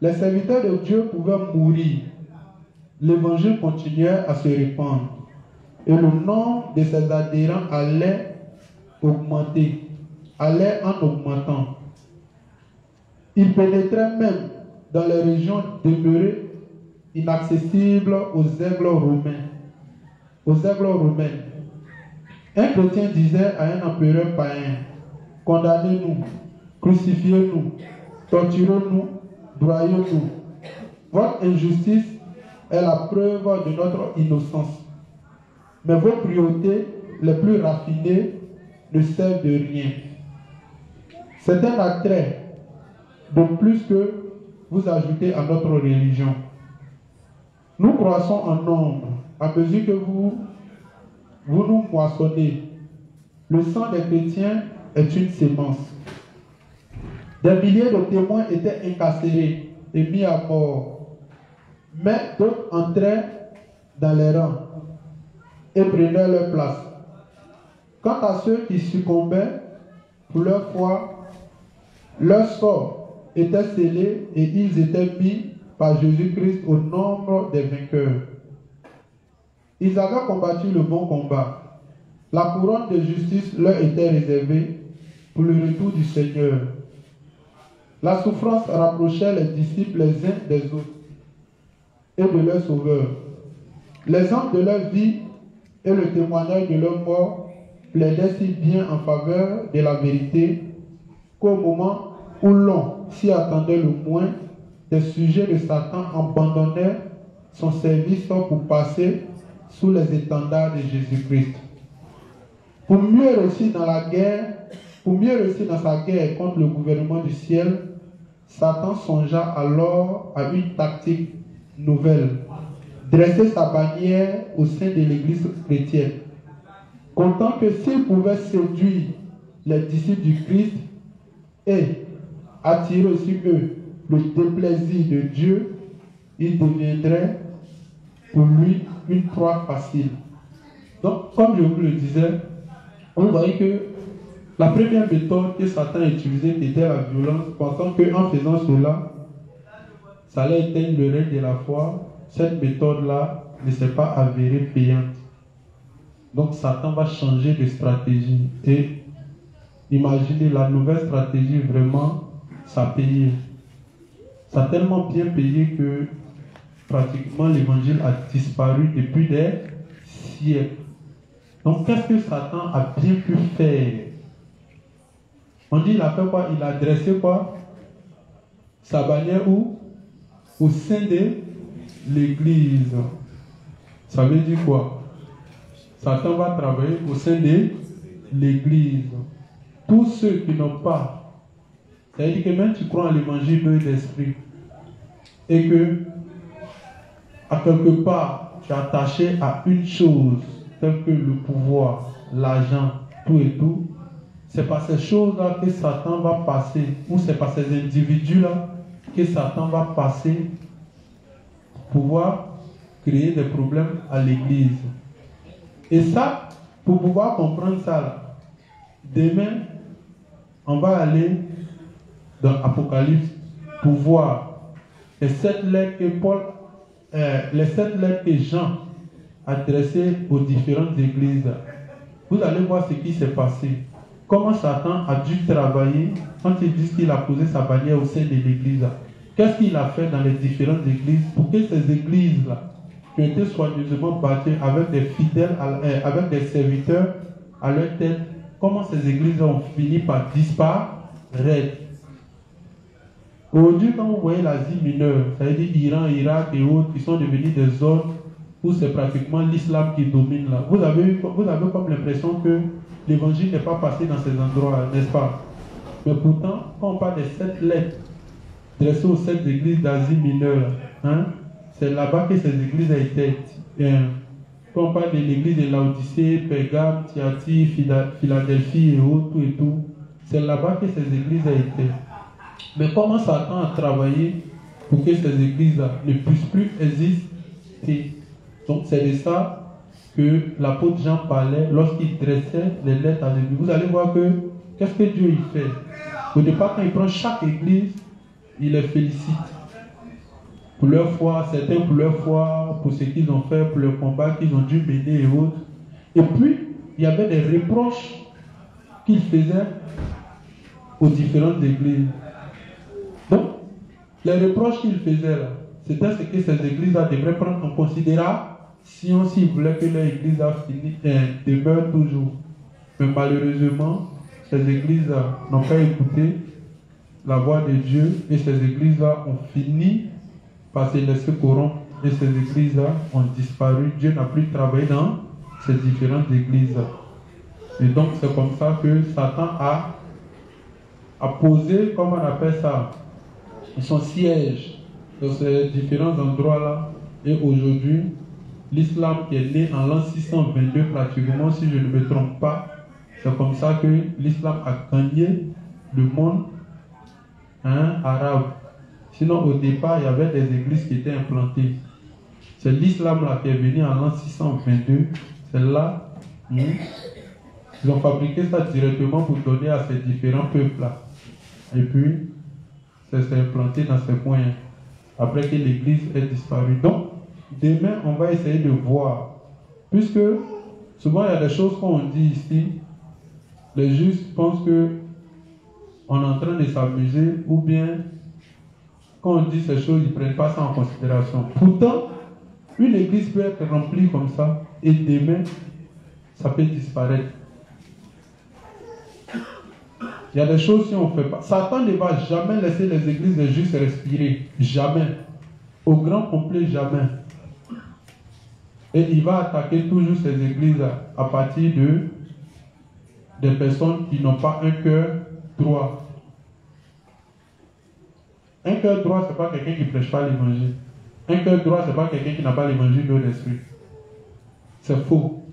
Les serviteurs de Dieu pouvaient mourir. L'évangile continuait à se répandre et le nombre de ses adhérents allait augmenter, allait en augmentant. Il pénétrait même dans les régions demeurées inaccessibles aux aigles romains. Un chrétien disait à un empereur païen: condamnez-nous, crucifiez-nous, torturez-nous, broyez-nous. Votre injustice est la preuve de notre innocence. Mais vos cruautés les plus raffinées ne servent de rien. C'est un attrait de plus que vous ajoutez à notre religion. Nous croissons en nombre à mesure que vous nous moissonnez. Le sang des chrétiens est une sémence. Des milliers de témoins étaient incarcérés et mis à mort, mais d'autres entraient dans les rangs et prenaient leur place. Quant à ceux qui succombaient pour leur foi, leur sort était scellé et ils étaient mis par Jésus-Christ au nombre des vainqueurs. Ils avaient combattu le bon combat. La couronne de justice leur était réservée pour le retour du Seigneur. La souffrance rapprochait les disciples les uns des autres et de leur Sauveur. L'exemple de leur vie et le témoignage de leur mort plaidaient si bien en faveur de la vérité qu'au moment où l'on s'y attendait le moins, des sujets de Satan abandonnèrent son service pour passer sous les étendards de Jésus-Christ. Pour mieux réussir dans sa guerre contre le gouvernement du ciel, Satan songea alors à une tactique nouvelle: dresser sa bannière au sein de l'Église chrétienne, comptant que s'il pouvait séduire les disciples du Christ et attirer sur eux le déplaisir de Dieu, il deviendrait pour lui une proie facile. Donc, comme je vous le disais, on voyait que la première méthode que Satan utilisait était la violence, pensant qu'en faisant cela, ça allait éteindre le règne de la foi. Cette méthode-là ne s'est pas avérée payante. Donc Satan va changer de stratégie. Et imaginez, la nouvelle stratégie, vraiment, ça a payé. Ça a tellement bien payé que pratiquement l'évangile a disparu depuis des siècles. Donc qu'est-ce que Satan a bien pu faire? On dit il a fait quoi? Il a dressé quoi? Sa bannière où? Au sein de l'Église. Ça veut dire quoi? Satan va travailler au sein de l'Église. Tous ceux qui n'ont pas, c'est-à-dire que même tu crois en l'évangile de l'esprit et que à quelque part tu es attaché à une chose, telle que le pouvoir, l'argent, tout et tout, c'est par ces choses-là que Satan va passer, ou c'est par ces individus-là que Satan va passer pour pouvoir créer des problèmes à l'église. Et ça, pour pouvoir comprendre ça, là, demain, on va aller dans l'Apocalypse pour voir les 7 lettres que les 7 lettres que Jean a adressées aux différentes églises. Vous allez voir ce qui s'est passé. Comment Satan a dû travailler quand ils disent qu'il a posé sa bannière au sein de l'église. Qu'est-ce qu'il a fait dans les différentes églises pour que ces églises-là, qui ont été soigneusement bâties avec des fidèles, avec des serviteurs à leur tête, comment ces églises ont fini par disparaître. Aujourd'hui, quand vous voyez l'Asie mineure, ça veut dire Iran, Irak et autres, qui sont devenus des zones où c'est pratiquement l'islam qui domine là. Vous avez comme l'impression que l'évangile n'est pas passé dans ces endroits, n'est-ce pas? Mais pourtant, quand on parle des 7 lettres dressées aux 7 églises d'Asie mineure, hein, c'est là-bas que ces églises ont été. Quand on parle de l'église de Laodicée, Pergame, Thyatire, Philadelphie et autres, et tout, c'est là-bas que ces églises ont été. Mais comment Satan a travaillé pour que ces églises-là ne puissent plus exister? Donc c'est de ça que l'apôtre Jean parlait lorsqu'il dressait les lettres à l'église. Vous allez voir que, qu'est-ce que Dieu y fait? Au départ, quand il prend chaque église, il les félicite. Pour leur foi, certains pour leur foi, pour ce qu'ils ont fait, pour le combat qu'ils ont dû mener et autres. Et puis, il y avait des reproches qu'il faisait aux différentes églises. Donc, les reproches qu'il faisait là, c'était ce que ces églises-là devraient prendre en considération s'ils voulaient que leur église demeure toujours. Mais malheureusement, ces églises-là n'ont pas écouté la voix de Dieu et ces églises-là ont fini par se laisser corrompre et ces églises-là ont disparu. Dieu n'a plus travaillé dans ces différentes églises. Et donc, c'est comme ça que Satan a posé, comment on appelle ça, son siège dans ces différents endroits-là. Et aujourd'hui, l'islam qui est né en l'an 622 pratiquement, si je ne me trompe pas, c'est comme ça que l'islam a gagné le monde arabe. Sinon, au départ, il y avait des églises qui étaient implantées. C'est l'islam là qui est venu en l'an 622. C'est là, ils ont fabriqué ça directement pour donner à ces différents peuples-là. Et puis, ça s'est implanté dans ces coins après que l'église ait disparu. Donc, demain, on va essayer de voir. Puisque, souvent, il y a des choses qu'on dit ici. Les justes pensent que on est en train de s'amuser ou bien quand on dit ces choses, ils ne prennent pas ça en considération. Pourtant, une église peut être remplie comme ça et demain, ça peut disparaître. Il y a des choses si on ne fait pas. Satan ne va jamais laisser les églises de justes respirer. Jamais. Au grand complet, jamais. Et il va attaquer toujours ces églises à partir des personnes qui n'ont pas un cœur droit. Un cœur droit, ce n'est pas quelqu'un qui ne prêche pas l'évangile. Un cœur droit, ce n'est pas quelqu'un qui n'a pas l'évangile de l'esprit. C'est faux.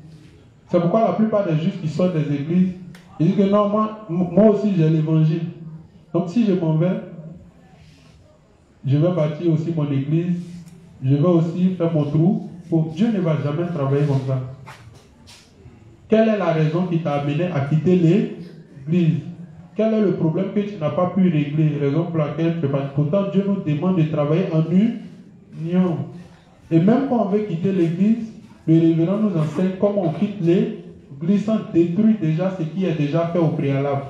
C'est pourquoi la plupart des justes qui sortent des églises, ils disent que non, moi aussi j'ai l'évangile. Donc si je m'en vais, je vais bâtir aussi mon église, je vais aussi faire mon trou. Dieu ne va jamais travailler comme ça. Quelle est la raison qui t'a amené à quitter l'église? Quel est le problème que tu n'as pas pu régler? Raison pour laquelle tu ne fais pas. Pourtant, Dieu nous demande de travailler en union. Et même quand on veut quitter l'église, le révérend nous enseigne comment on quitte l'église sans détruire déjà ce qui est déjà fait au préalable.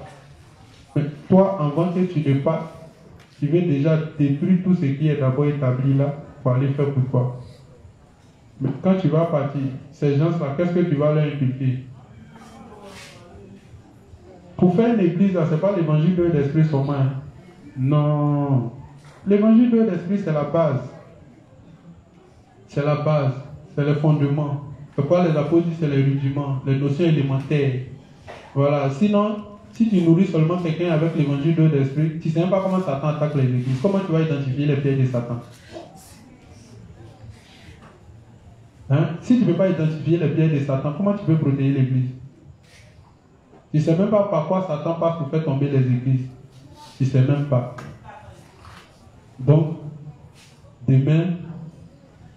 Mais toi, avant que tu ne partes, tu veux déjà détruire tout ce qui est d'abord établi là pour aller faire pour toi. Mais quand tu vas partir, ces gens-là, qu'est-ce que tu vas leur inculquer? Pour faire une église, ce n'est pas l'évangile de l'esprit seulement. Non. L'évangile de l'esprit, c'est la base. C'est la base. C'est le fondement. C'est quoi les apôtres disent, c'est les rudiments, les notions élémentaires. Voilà. Sinon, si tu nourris seulement quelqu'un avec l'évangile de l'esprit, tu ne sais même pas comment Satan attaque les églises. Comment tu vas identifier les pièges de Satan? Hein? Si tu ne peux pas identifier les pièges de Satan, comment tu peux protéger l'église? Tu ne sais même pas par quoi Satan passe pour faire tomber les églises. Tu ne sais même pas. Donc, demain,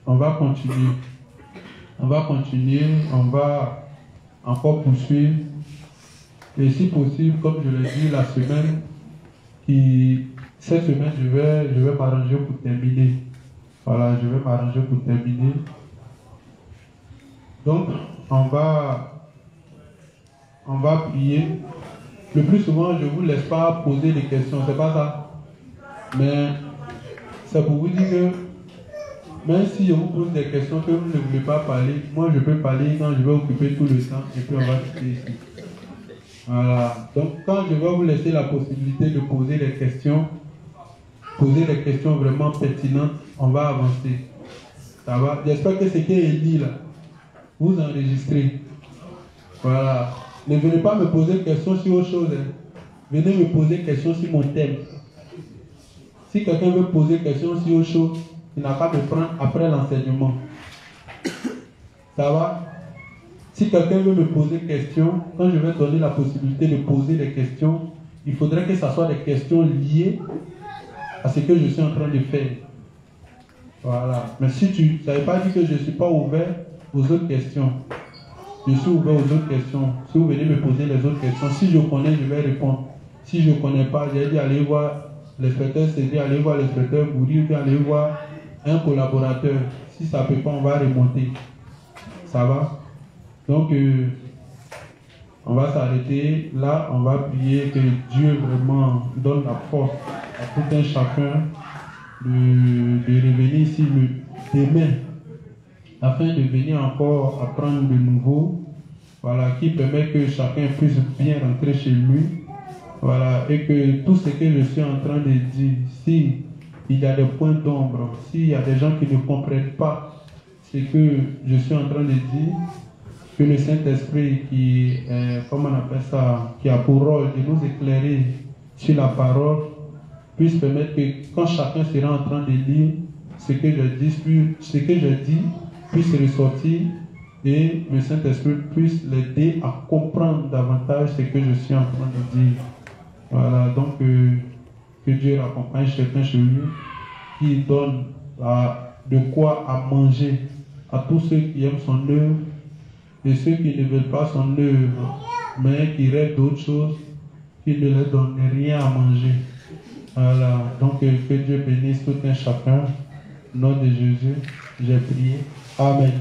on va continuer. On va continuer, on va encore poursuivre. Et si possible, comme je l'ai dit, cette semaine, je vais m'arranger pour terminer. Voilà, je vais m'arranger pour terminer. Donc, on va prier. Le plus souvent, je ne vous laisse pas poser des questions, c'est pas ça. Mais c'est pour vous dire que même si je vous pose des questions que vous ne voulez pas parler, moi je peux parler quand je vais occuper tout le temps et puis on va quitter ici. Voilà. Donc quand je vais vous laisser la possibilité de poser des questions vraiment pertinentes, on va avancer. Ça va? J'espère que ce qui est dit là, vous enregistrez. Voilà. Ne venez pas me poser des questions sur autre chose. Hein. Venez me poser des questions sur mon thème. Si quelqu'un veut poser des questions sur autre chose, il n'a pas de prendre après l'enseignement. Ça va? Si quelqu'un veut me poser des questions, quand je vais donner la possibilité de poser des questions, il faudrait que ce soit des questions liées à ce que je suis en train de faire. Voilà. Mais si ça ne veut pas dire que je ne suis pas ouvert aux autres questions. Je suis ouvert aux autres questions. Si vous venez me poser les autres questions, si je connais, je vais répondre. Si je ne connais pas, j'ai dit aller voir l'inspecteur Cédric, aller voir l'inspecteur Bouri, puis aller voir un collaborateur. Si ça ne peut pas, on va remonter. Ça va? Donc, on va s'arrêter là. On va prier que Dieu vraiment donne la force à tout un chacun de revenir ici demain, afin de venir encore apprendre de nouveau, voilà, qui permet que chacun puisse bien rentrer chez lui, voilà, et que tout ce que je suis en train de dire, si il y a des points d'ombre, s'il y a des gens qui ne comprennent pas ce que je suis en train de dire, que le Saint-Esprit qui est, comment on appelle ça, qui a pour rôle de nous éclairer sur la parole, puisse permettre que quand chacun sera en train de lire ce que je dis, puisse ressortir et le Saint-Esprit puisse l'aider à comprendre davantage ce que je suis en train de dire. Voilà, donc que Dieu accompagne chacun chez lui, qui donne de quoi à manger à tous ceux qui aiment son œuvre et ceux qui ne veulent pas son œuvre, mais qui rêvent d'autres choses, qui ne leur donne rien à manger. Voilà, donc que Dieu bénisse tout un chacun. Au nom de Jésus, j'ai prié. Amen.